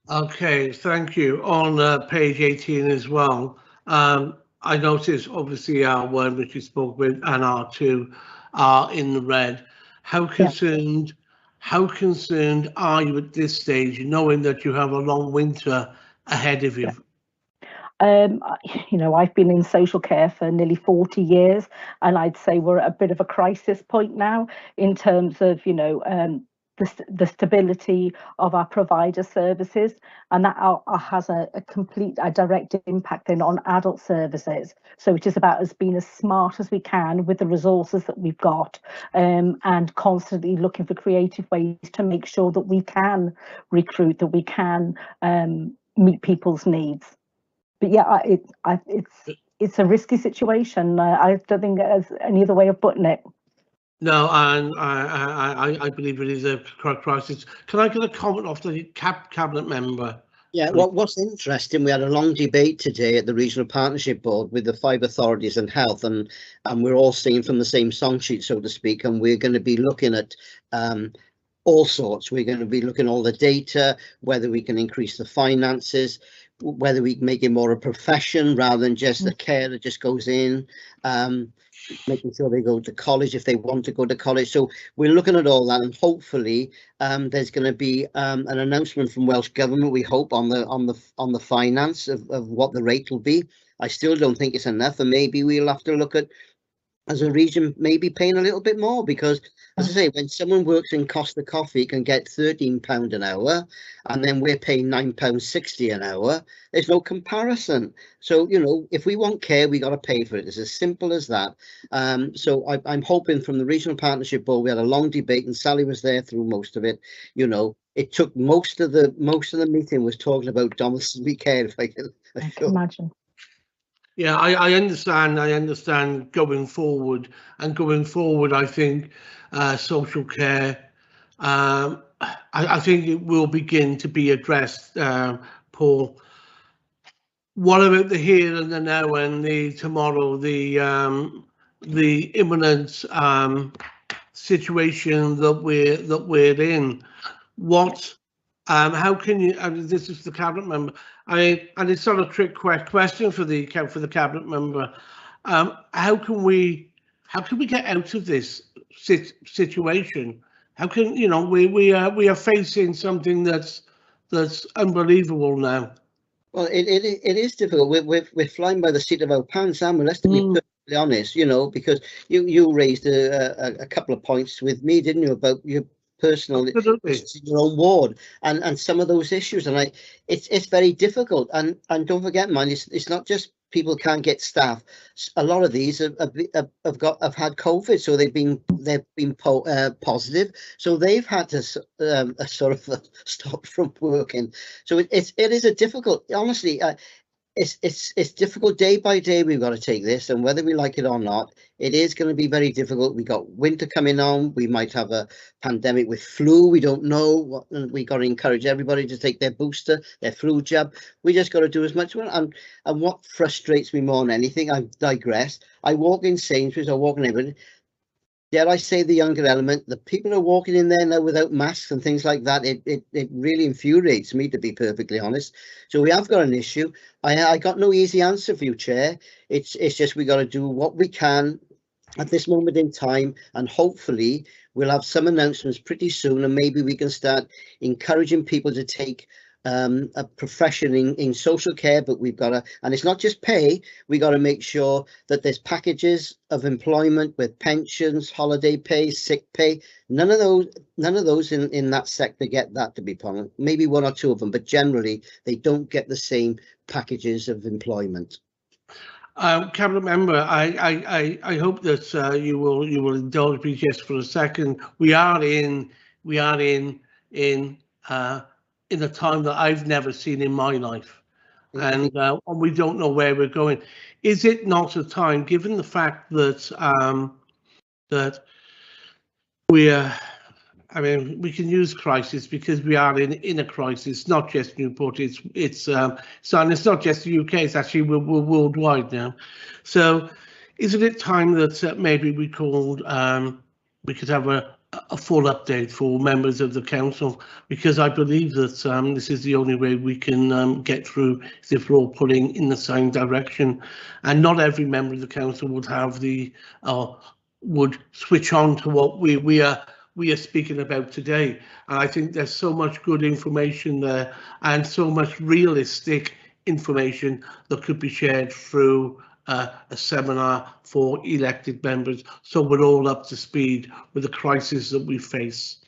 Okay, thank you. On page 18 as well, I noticed obviously R1, which you spoke with, and R2 are in the red. How concerned are you at this stage, knowing that you have a long winter ahead of you? You know, I've been in social care for nearly 40 years, and I'd say we're at a bit of a crisis point now in terms of, you know, the stability of our provider services, and that has a direct impact then on adult services. So it is about us being as smart as we can with the resources that we've got, and constantly looking for creative ways to make sure that we can recruit, that we can meet people's needs. But yeah, it's a risky situation. I don't think there's any other way of putting it. No, and I believe it is a crisis. Can I get a comment off the cabinet member? Yeah, what's interesting, we had a long debate today at the Regional Partnership Board with the 5 authorities and health, and we're all singing from the same song sheet, so to speak, and we're going to be looking at all sorts. We're going to be looking at all the data, whether we can increase the finances, whether we can make it more a profession rather than just a care that just goes in, making sure they go to college if they want to go to college. So we're looking at all that, and hopefully there's going to be an announcement from Welsh Government, we hope, on the finance of what the rate will be. I still don't think it's enough, and maybe we'll have to look at, as a region, maybe paying a little bit more, because, as I say, when someone works in Costa Coffee can get £13 an hour, and then we're paying £9.60 an hour, there's no comparison. So, you know, if we want care, we got to pay for it. It's as simple as that. So I'm hoping from the Regional Partnership Board, we had a long debate, and Sally was there through most of it. You know, it took most of the meeting was talking about domiciliary care, if I can imagine. Yeah, I understand. I understand going forward, I think social care, I think it will begin to be addressed, Paul. What about the here and the now and the tomorrow, the imminent situation that we're in? What? How can you? This is the cabinet member. And it's not a trick question for the cabinet member. How can we get out of this situation? How can, you know, we are facing something that's unbelievable now. Well, it is difficult. We're flying by the seat of our pants, aren't we? Let's be perfectly honest, you know, because you raised a couple of points with me, didn't you, about your personal issues in your own ward and some of those issues, and it's very difficult. And don't forget, man, it's not just people can't get staff. A lot of these have had COVID, so they've been positive, so they've had to sort of stop from working. So it is a difficult, honestly. It's difficult day by day. We've got to take this, and whether we like it or not, it is going to be very difficult. We got winter coming on. We might have a pandemic with flu. We don't know. We got to encourage everybody to take their booster, their flu jab. We just got to do as much. And what frustrates me more than anything, I digress. I walk in Sainsbury's, I walk in everything. Dare I say the younger element, the people are walking in there now without masks and things like that. It really infuriates me, to be perfectly honest. So we have got an issue. I got no easy answer for you, Chair. It's just we got to do what we can at this moment in time, and hopefully we'll have some announcements pretty soon, and maybe we can start encouraging people to take a profession in social care. But we've got to, and it's not just pay, we got to make sure that there's packages of employment with pensions, holiday pay, sick pay. None of those in that sector get that, to be honest. Maybe one or two of them, but generally they don't get the same packages of employment. Cabinet member, I hope that you will indulge me just for a second. We are in a time that I've never seen in my life, and we don't know where we're going. Is it not a time, given the fact that that we're, I mean, we can use crisis because we are in a crisis, not just Newport. It's not just the UK. It's actually we're worldwide now. So, isn't it time that maybe we could have a full update for members of the council? Because I believe that this is the only way we can get through, is if we're all pulling in the same direction, and not every member of the council would have would switch on to what we are speaking about today. And I think there's so much good information there and so much realistic information that could be shared through a seminar for elected members, so we're all up to speed with the crisis that we face.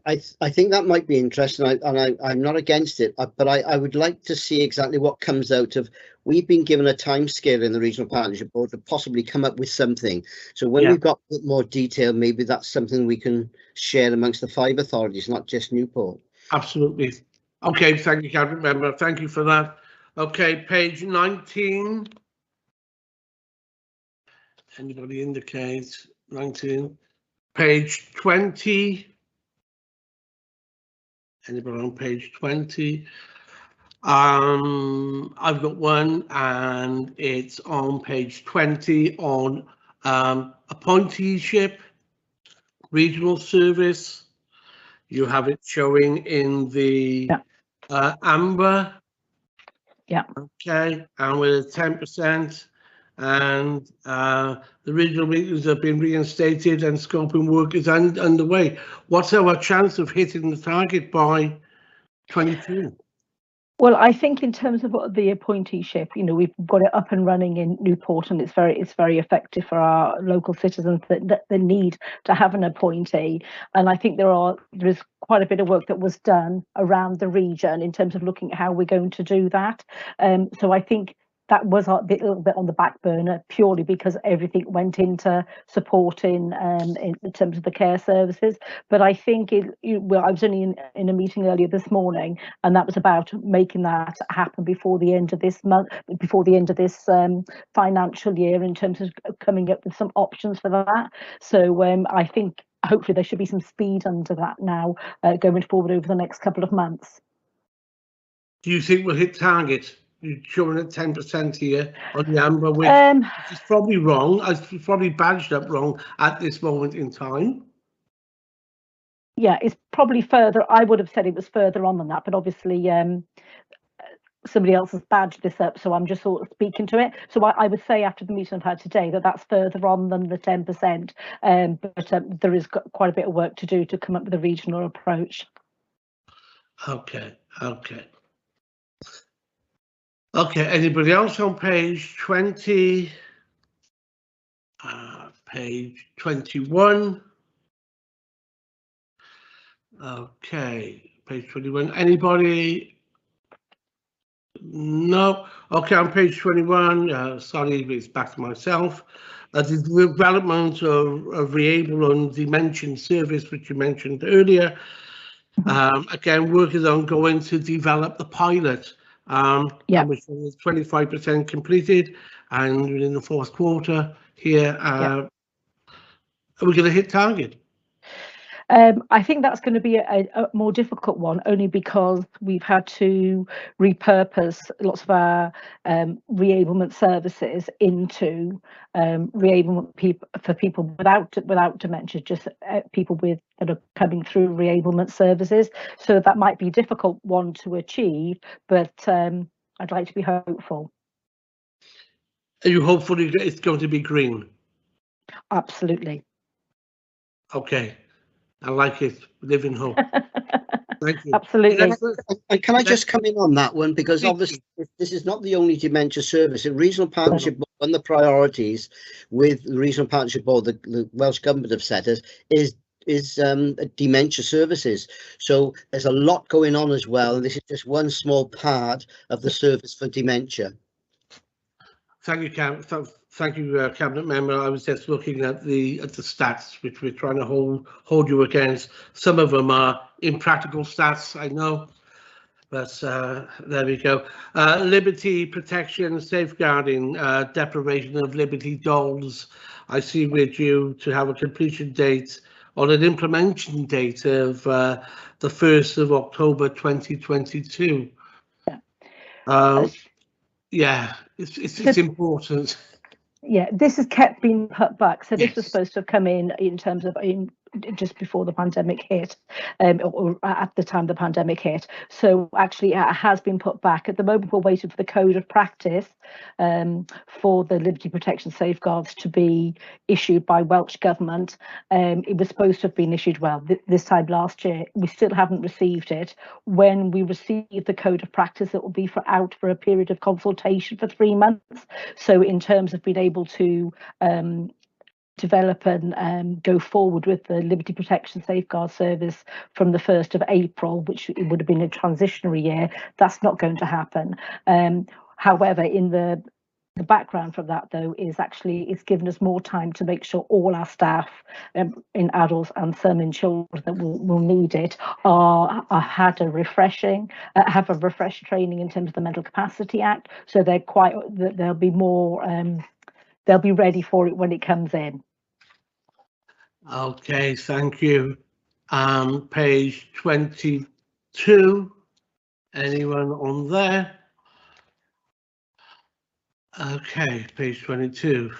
I think that might be interesting, I'm not against it, but I would like to see exactly what comes out of. We've been given a time scale in the Regional Partnership Board to possibly come up with something. So when we've got a bit more detail, maybe that's something we can share amongst the 5 authorities, not just Newport. Absolutely. Okay, thank you, Cabinet Member. Thank you for that. Okay, page 19. Anybody indicate 19? Page 20. Anybody on page 20? I've got one, and it's on page 20 on appointeeship, regional service. You have it showing in the amber. Yeah. Okay, and with 10%, and the regional meetings have been reinstated and scoping work is underway. What's our chance of hitting the target by 22? Well, I think in terms of the appointeeship, we've got it up and running in Newport, and it's very effective for our local citizens that need to have an appointee. And I think there is quite a bit of work that was done around the region in terms of looking at how we're going to do that. So I think that was a little bit on the back burner purely because everything went into supporting in terms of the care services. But I think I was only in a meeting earlier this morning, and that was about making that happen before the end of this month, before the end of this financial year, in terms of coming up with some options for that. So I think hopefully there should be some speed under that now going forward over the next couple of months. Do you think we'll hit target? You're showing at 10% here on the amber, which is probably wrong. It's probably badged up wrong at this moment in time. Yeah, it's probably further. I would have said it was further on than that, but obviously somebody else has badged this up, so I'm just sort of speaking to it. So I would say after the meeting I've had today that's further on than the 10%, but there is quite a bit of work to do to come up with a regional approach. Okay. Anybody else on page 20? Page 21. Okay, page 21. Anybody? No. Okay, on page 21. Sorry, it's back to myself. The development of Reable and Dementia service, which you mentioned earlier. Again, work is ongoing to develop the pilot. Which is 25% completed, and within the 4th quarter here, are we going to hit target? I think that's going to be a more difficult one, only because we've had to repurpose lots of our reablement services into reablement for people without dementia, just people that are coming through reablement services. So that might be a difficult one to achieve, but I'd like to be hopeful. Are you hopeful it's going to be green? Absolutely. Okay. I like it. Live in hope. Thank you. Absolutely. And can I just come in on that one? Because obviously this is not the only dementia service. The Regional Partnership Board, one of the priorities with the Regional Partnership Board, the Welsh Government have set us, is dementia services. So there's a lot going on as well. And this is just one small part of the service for dementia. Thank you, Cabinet Member. I was just looking at the stats, which we're trying to hold you against. Some of them are impractical stats, I know, but there we go. Liberty protection, safeguarding, deprivation of liberty dolls. I see we're due to have a completion date or an implementation date of the 1st of October 2022. Yeah, it's important. Yeah, this has kept being put back. So this was supposed to have come in terms of just before the pandemic hit, or at the time the pandemic hit. So actually it has been put back. At the moment we're waiting for the code of practice for the liberty protection safeguards to be issued by Welsh Government. It was supposed to have been issued, well, this time last year. We still haven't received it. When we receive the code of practice, it will be out for a period of consultation for 3 months. So in terms of being able to develop and go forward with the Liberty Protection Safeguard Service from the 1st of April, which it would have been a transitionary year, that's not going to happen. However, in the background from that, though, is actually it's given us more time to make sure all our staff, in adults and some in children that will need it, have a refresher training in terms of the Mental Capacity Act. So they'll be more. They'll be ready for it when it comes in. Okay, thank you. Page 22. Anyone on there? Okay, page 22.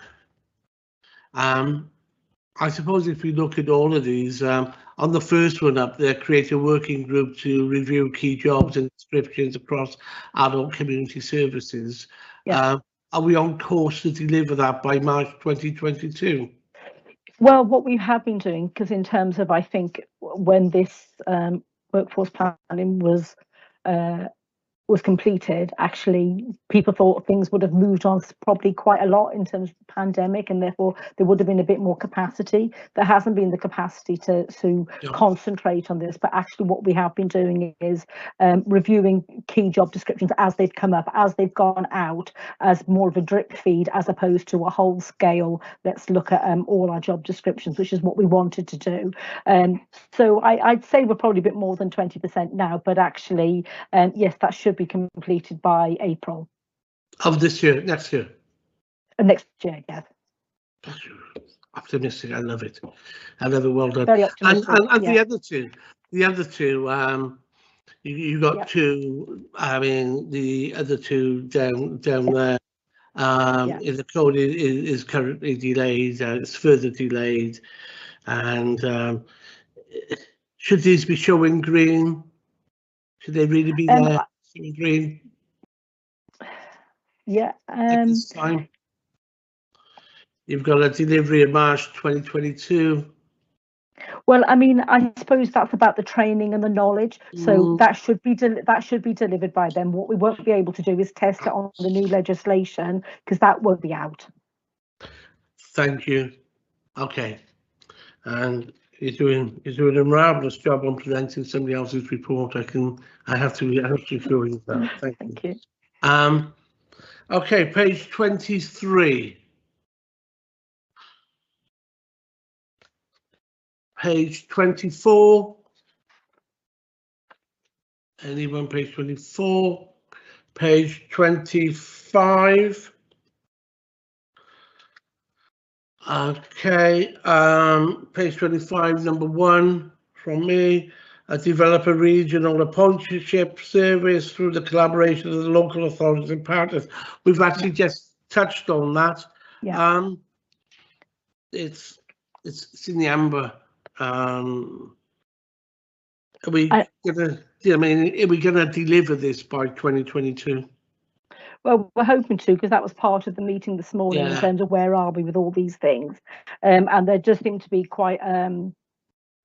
I suppose if we look at all of these, on the first one up there, create a working group to review key jobs and descriptions across adult community services. Yeah. Are we on course to deliver that by March 2022? Well, what we have been doing, because in terms of, I think, when this workforce planning was completed, actually people thought things would have moved on probably quite a lot in terms of the pandemic, and therefore there would have been a bit more capacity. There hasn't been the capacity to concentrate on this, but actually what we have been doing is reviewing key job descriptions as they've come up, as they've gone out, as more of a drip feed, as opposed to a whole scale, let's look at all our job descriptions, which is what we wanted to do. So I'd say we're probably a bit more than 20% now, but actually yes, that should be completed by April of this year, next year. Next year, yes. Optimistic, I love it. I love it. Well done. Very optimistic. And yeah. the other two, you got yeah. two. I mean, the other two down there. The code is currently delayed. It's further delayed, and should these be showing green? Should they really be there? Green. Yeah. At this time, you've got a delivery in March 2022. Well, I mean, I suppose that's about the training and the knowledge. So that should be delivered by them. What we won't be able to do is test it on the new legislation, because that won't be out. Thank you. Okay, and you're doing a marvelous job on presenting somebody else's report. I have to assure you that. Thank you. Okay, page 23. Page 24. Anyone? Page 24. Page 25. Okay, page 25, number 1 from me. Develop a regional apprenticeship service through the collaboration of the local authorities and partners. We've actually just touched on that. Yeah. It's in the amber. Are we gonna? I mean, are we gonna deliver this by 2022? Well, we're hoping to, because that was part of the meeting this morning in terms of where are we with all these things, and there does seem to be quite an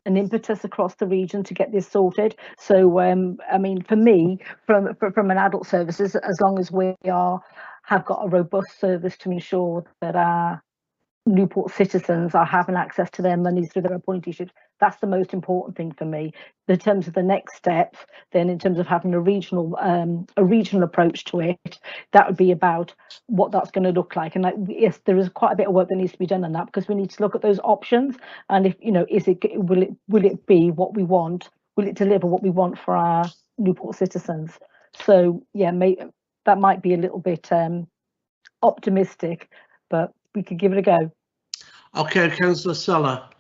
impetus across the region to get this sorted. So, I mean, for me, from an adult services, as long as we have got a robust service to ensure that our Newport citizens are having access to their monies through their appointeeships, that's the most important thing for me. In terms of the next steps, then in terms of having a regional approach to it, that would be about what that's going to look like. And yes, there is quite a bit of work that needs to be done on that, because we need to look at those options. And if will it be what we want? Will it deliver what we want for our Newport citizens? So yeah, that might be a little bit optimistic, but we could give it a go. Okay, Councillor Sulla.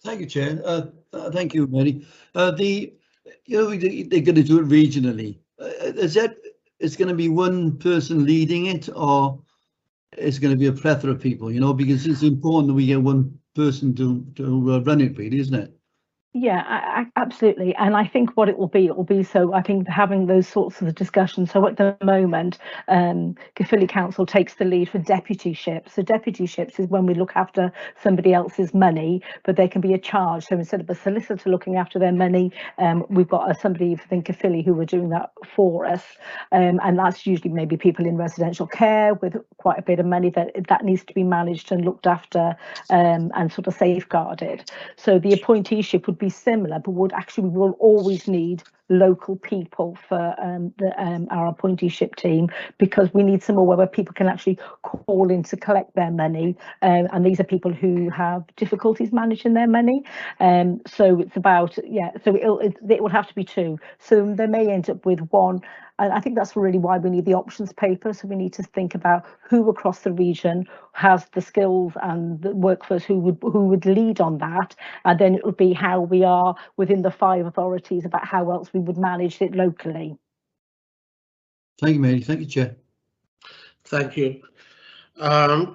Thank you, Chair. Thank you, Mary. They're going to do it regionally. It's going to be one person leading it, or it's going to be a plethora of people? Because it's important that we get one person to run it, really, isn't it? Yeah, absolutely. And I think what it will be, so I think having those sorts of discussions. So at the moment, Caerphilly Council takes the lead for deputyships. So deputyships is when we look after somebody else's money, but they can be a charge. So instead of a solicitor looking after their money, we've got somebody within Caerphilly who are doing that for us. And that's usually maybe people in residential care with quite a bit of money that needs to be managed and looked after and sort of safeguarded. So the appointeeship would be similar, but we will always need local people for our appointeeship team, because we need somewhere where people can actually call in to collect their money, and these are people who have difficulties managing their money. So it's about, so it will have to be two. So they may end up with one. And I think that's really why we need the options paper. So we need to think about who across the region has the skills and the workforce who would lead on that. And then it would be how we are within the 5 authorities about how else we would manage it locally. Thank you, Mary. Thank you, Chair. Thank you.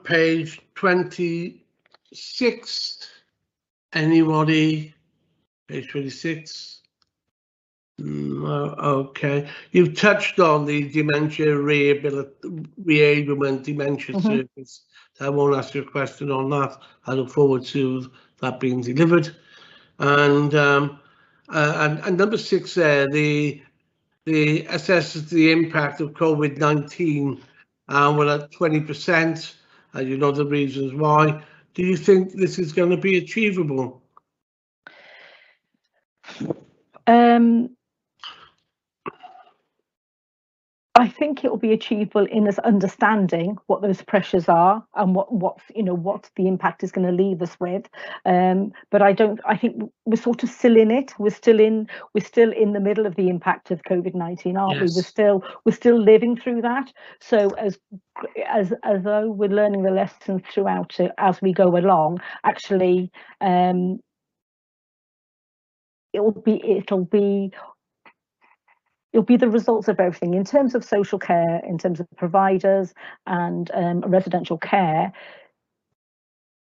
Page 26. Anybody? Page 26. No, okay. You've touched on the dementia reablement dementia service. So I won't ask you a question on that. I look forward to that being delivered. And number 6 there, the assesses the impact of COVID-19. We're at 20%. You know the reasons why. Do you think this is going to be achievable? I think it will be achievable in us understanding what those pressures are and what the impact is going to leave us with. But I think we're sort of still in it. We're still in the middle of the impact of COVID-19, aren't we? We're still living through that. So as though we're learning the lessons throughout it as we go along, actually, it'll be the results of everything in terms of social care, in terms of providers and residential care.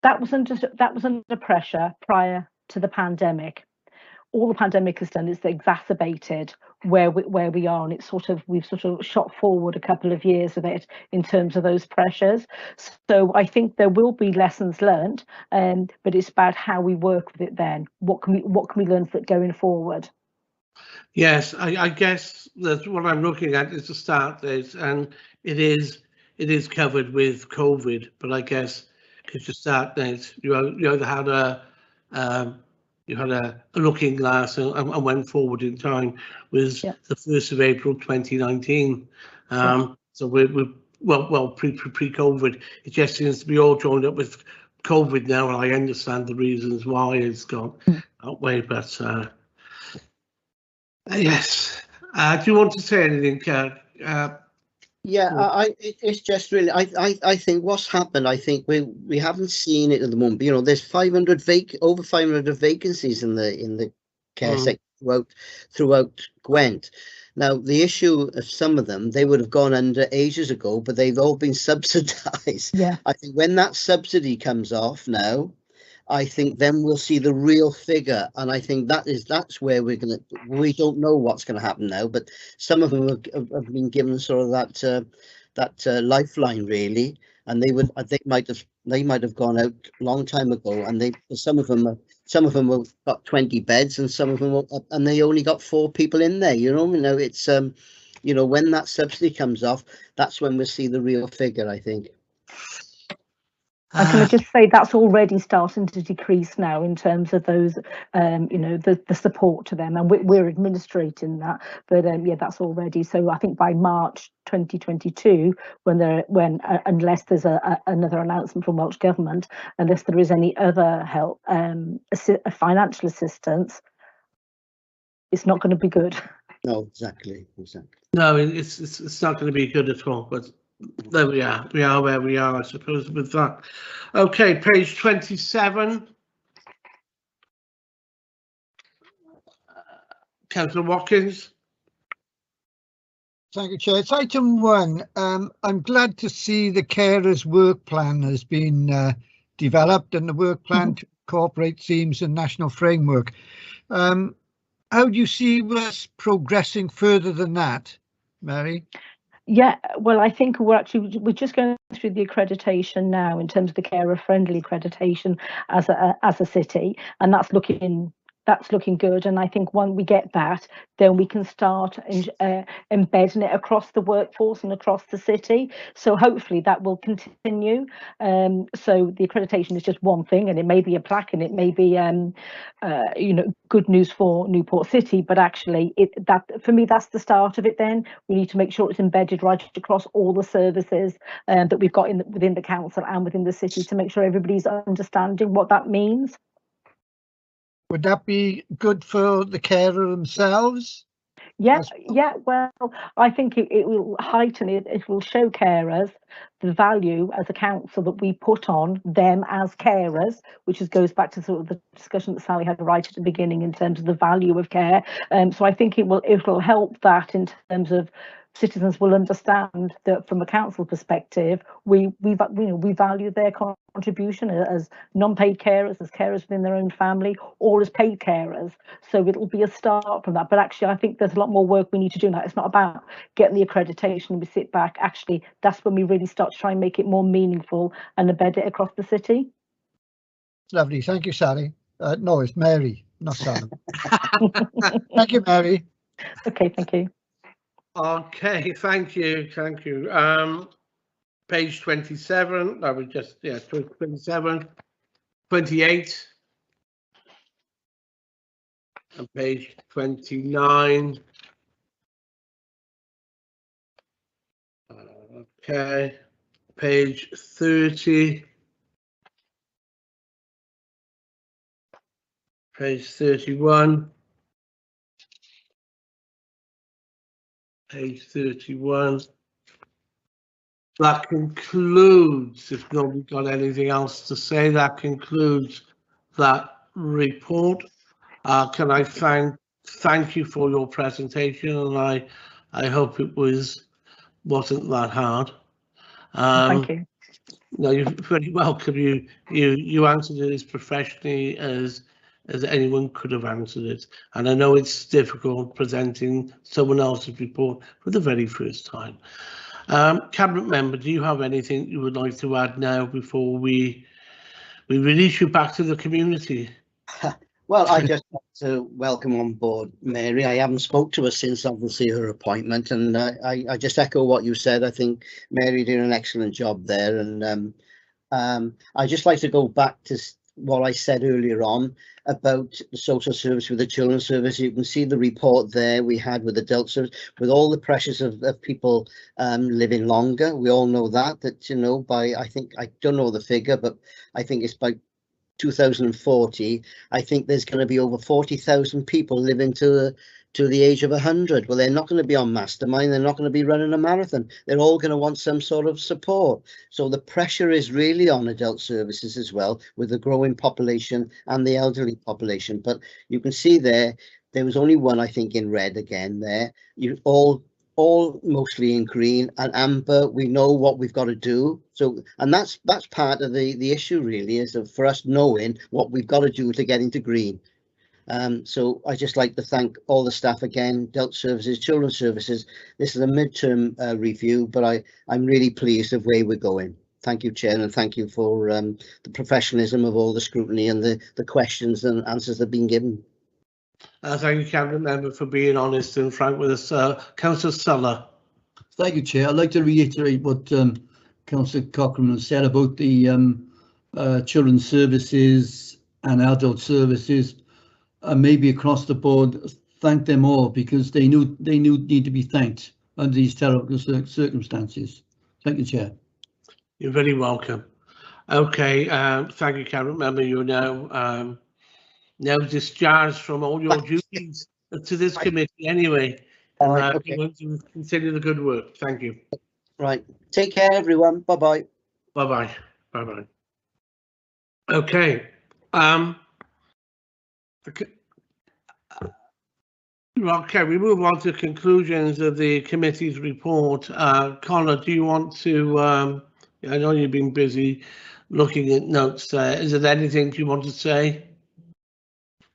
That was under pressure prior to the pandemic. All the pandemic has done is exacerbated where we are, and we've sort of shot forward a couple of years of it in terms of those pressures. So I think there will be lessons learned, but it's about how we work with it then. What can we learn from it going forward? Yes, I guess that's what I'm looking at is the start date, and it is covered with COVID. But I guess because the start date, you either had a looking glass and went forward in time was the 1st of April 2019. So we're pre-COVID. It just seems to be all joined up with COVID now, and I understand the reasons why it's gone that way, but. Yes. Do you want to say anything, it's just really. I think what's happened. I think we haven't seen it at the moment. You know, there's over 500 vacancies in the care sector throughout Gwent. Now, the issue of some of them, they would have gone under ages ago, but they've all been subsidised. Yeah. I think when that subsidy comes off now, I think then we'll see the real figure, and I think that's where we don't know what's going to happen now, but some of them have been given sort of that lifeline really, and they might have gone out a long time ago, and some of them have got 20 beds, and some of them and they only got 4 people in there. It's when that subsidy comes off, that's when we'll see the real figure, I think. And can I just say that's already starting to decrease now in terms of those, the support to them, and we're administrating that. But that's already. So I think by March 2022, unless there's another announcement from Welsh Government, unless there is any other help, financial assistance, it's not going to be good. No, exactly. No, it's not going to be good at all. But there we are. We are where we are, I suppose, with that. Okay, page 27. Councillor Watkins. Thank you, Chair. It's item 1. I'm glad to see the carers work plan has been developed and the work plan to incorporate themes and national framework. How do you see us progressing further than that, Mary? Yeah, well, I think we're just going through the accreditation now in terms of the carer friendly accreditation as a city, and that's looking good. And I think when we get that, then we can start embedding it across the workforce and across the city. So hopefully that will continue. So the accreditation is just one thing, and it may be a plaque, and it may be good news for Newport City. But actually, that for me, that's the start of it. Then we need to make sure it's embedded right across all the services that we've got within the council and within the city, to make sure everybody's understanding what that means. Would that be good for the carer themselves? Yeah, well, I think it will heighten it. It will show carers the value as a council that we put on them as carers, which goes back to sort of the discussion that Sally had right at the beginning in terms of the value of care. So I think it will help that in terms of citizens will understand that from a council perspective, we value their contribution as non-paid carers, as carers within their own family, or as paid carers. So it'll be a start from that. But actually, I think there's a lot more work we need to do now. It's not about getting the accreditation and we sit back. Actually, that's when we really start to try and make it more meaningful and embed it across the city. Lovely. Thank you, Sally. No, it's Mary, not Sally. Thank you, Mary. Okay, thank you. Okay, thank you. Page 27, that was just, 27, 28, and page 29. Okay, page 30, page 31, page 31. That concludes, if nobody's got anything else to say, that concludes that report. Can I thank you for your presentation, and I hope it wasn't that hard. Thank you. No, you're very welcome. You answered it as professionally as anyone could have answered it, and I know it's difficult presenting someone else's report for the very first time. Cabinet member, do you have anything you would like to add now before we release you back to the community? Well, I just want to welcome on board Mary. I haven't spoke to her since obviously her appointment, and I just echo what you said. I think Mary did an excellent job there, and I just like to go back to what I said earlier on about the social service with the children's service. You can see the report there we had with adult service, with all the pressures of people living longer. We all know that by, I think, I don't know the figure, but I think it's by 2040, I think there's going to be over 40,000 people living to the age of 100. Well, they're not going to be on Mastermind. They're not going to be running a marathon. They're all going to want some sort of support. So the pressure is really on adult services as well, with the growing population and the elderly population. But you can see there was only one, I think, in red again there. You all mostly in green and amber. We know what we've got to do. So, and that's part of the issue really, is for us knowing what we've got to do to get into green. So I just like to thank all the staff again, adult services, children's services. This is a midterm review, but I'm really pleased with where we're going. Thank you, Chair, and thank you for the professionalism of all the scrutiny and the questions and answers that have been given. Thank you, Cabinet Member, for being honest and frank with us. Councillor Suller. Thank you, Chair. I'd like to reiterate what Councillor Cochrane said about the children's services and adult services. Maybe across the board, thank them all, because they need to be thanked under these terrible circumstances. Thank you, Chair. You're very welcome. Okay, thank you, Cabinet Member. You're now discharged from all your duties to this committee anyway. And you want to continue the good work. Thank you. Right. Take care, everyone. Bye-bye. Bye-bye. Bye-bye. Okay. Okay, we move on to conclusions of the committee's report. Connor, do you want to, I know you've been busy, looking at notes there. Is there anything you want to say?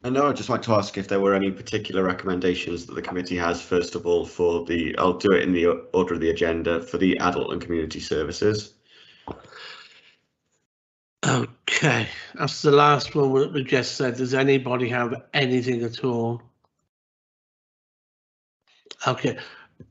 No, I'd just like to ask if there were any particular recommendations that the committee has, first of all, for the, I'll do it in the order of the agenda, for the adult and community services. Okay, that's the last one we just said. Does anybody have anything at all? Okay,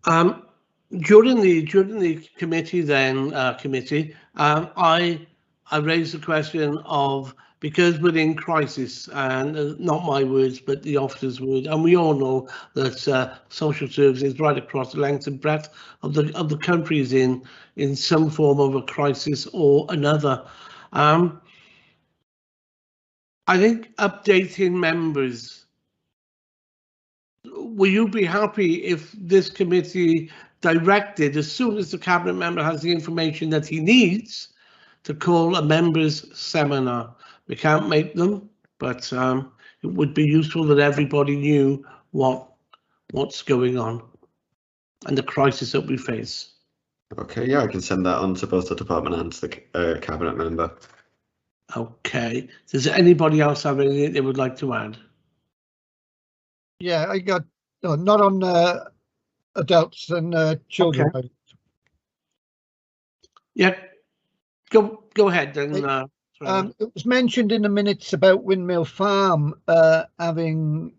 during the committee I raised the question of, because we're in crisis, and not my words but the officer's word, and we all know that social services right across the length and breadth of the country is in some form of a crisis or another. I think updating members, will you be happy if this committee directed, as soon as the cabinet member has the information that he needs, to call a members seminar? We can't make them, but it would be useful that everybody knew what's going on and the crisis that we face. Okay, yeah, I can send that on to both the department and to the cabinet member. Okay, does anybody else have anything they would like to add? Yeah, I got, no, not on adults and children. Okay. Yeah, go ahead then. It was mentioned in the minutes about Windmill Farm having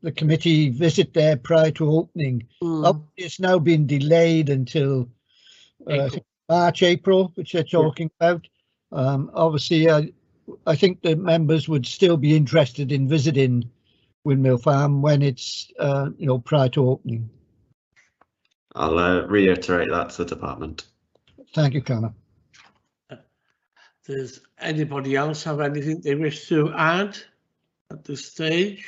the committee visit there prior to opening. It's now been delayed until March, April, which they're talking about. Obviously, I think the members would still be interested in visiting Windmill Farm when it's prior to opening. I'll reiterate that to the department. Thank you, Connor. Does anybody else have anything they wish to add at this stage?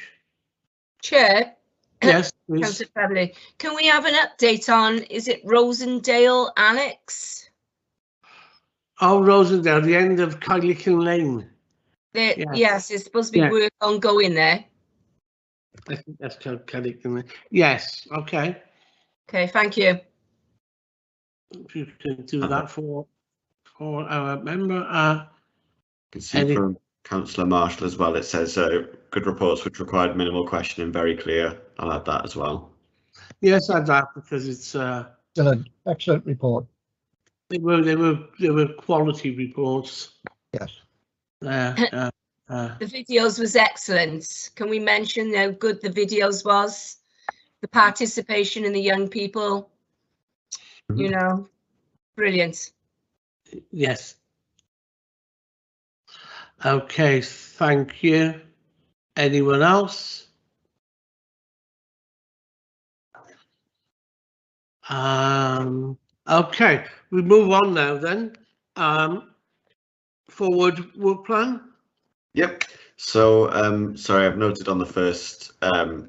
Chair. Yes, please. Councillor Bradley, can we have an update on, is it Rosendale Annex? Oh, Rosendale, the end of Kylican Lane. Yes, there's supposed to be work ongoing there. I think that's Kylican Lane. Yes, okay. Okay, thank you. If you can do that for our member. You can see from Councillor Marshall as well, it says good reports which required minimal questioning, very clear. I'll add that as well. Yes, add that because it's still an excellent report. They were quality reports. Yes. The videos was excellent. Can we mention how good the videos was? The participation in the young people, brilliant. Yes. Okay, thank you. Anyone else? Okay, we move on now then. Forward work plan. Yep. So, sorry, I've noted on the first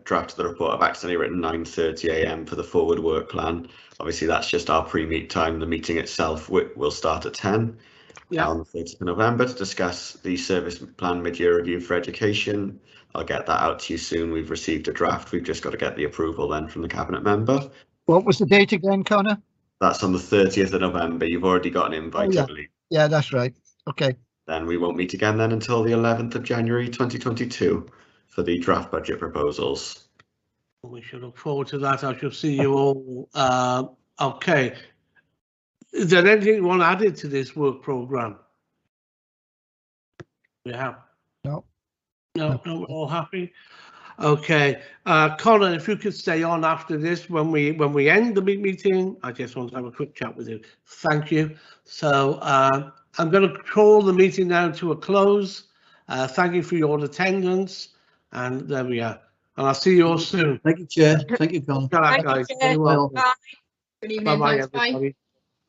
draft of the report, I've accidentally written 9:30 AM for the forward work plan. Obviously, that's just our pre-meet time. The meeting itself will start at 10 on the 30th of November to discuss the service plan mid-year review for education. I'll get that out to you soon. We've received a draft. We've just got to get the approval then from the cabinet member. What was the date again, Connor? That's on the 30th of November. You've already got an invite, I believe. Yeah, that's right. Okay. Then we won't meet again then until the 11th of January 2022 for the draft budget proposals. We should look forward to that. I shall see you all. Okay. Is there anything you want added to this work programme? Yeah. No. No, we're all happy. Okay, Colin, if you could stay on after this when we end the meeting, I just want to have a quick chat with you. Thank you. So I'm going to call the meeting now to a close. Thank you for your attendance, and there we are. And I'll see you all soon. Thank you, Chair. Thank you, Colin. Good night, guys. Bye. Good evening. Bye-bye, Thanks, bye. everybody.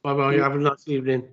Bye-bye. Have a nice evening.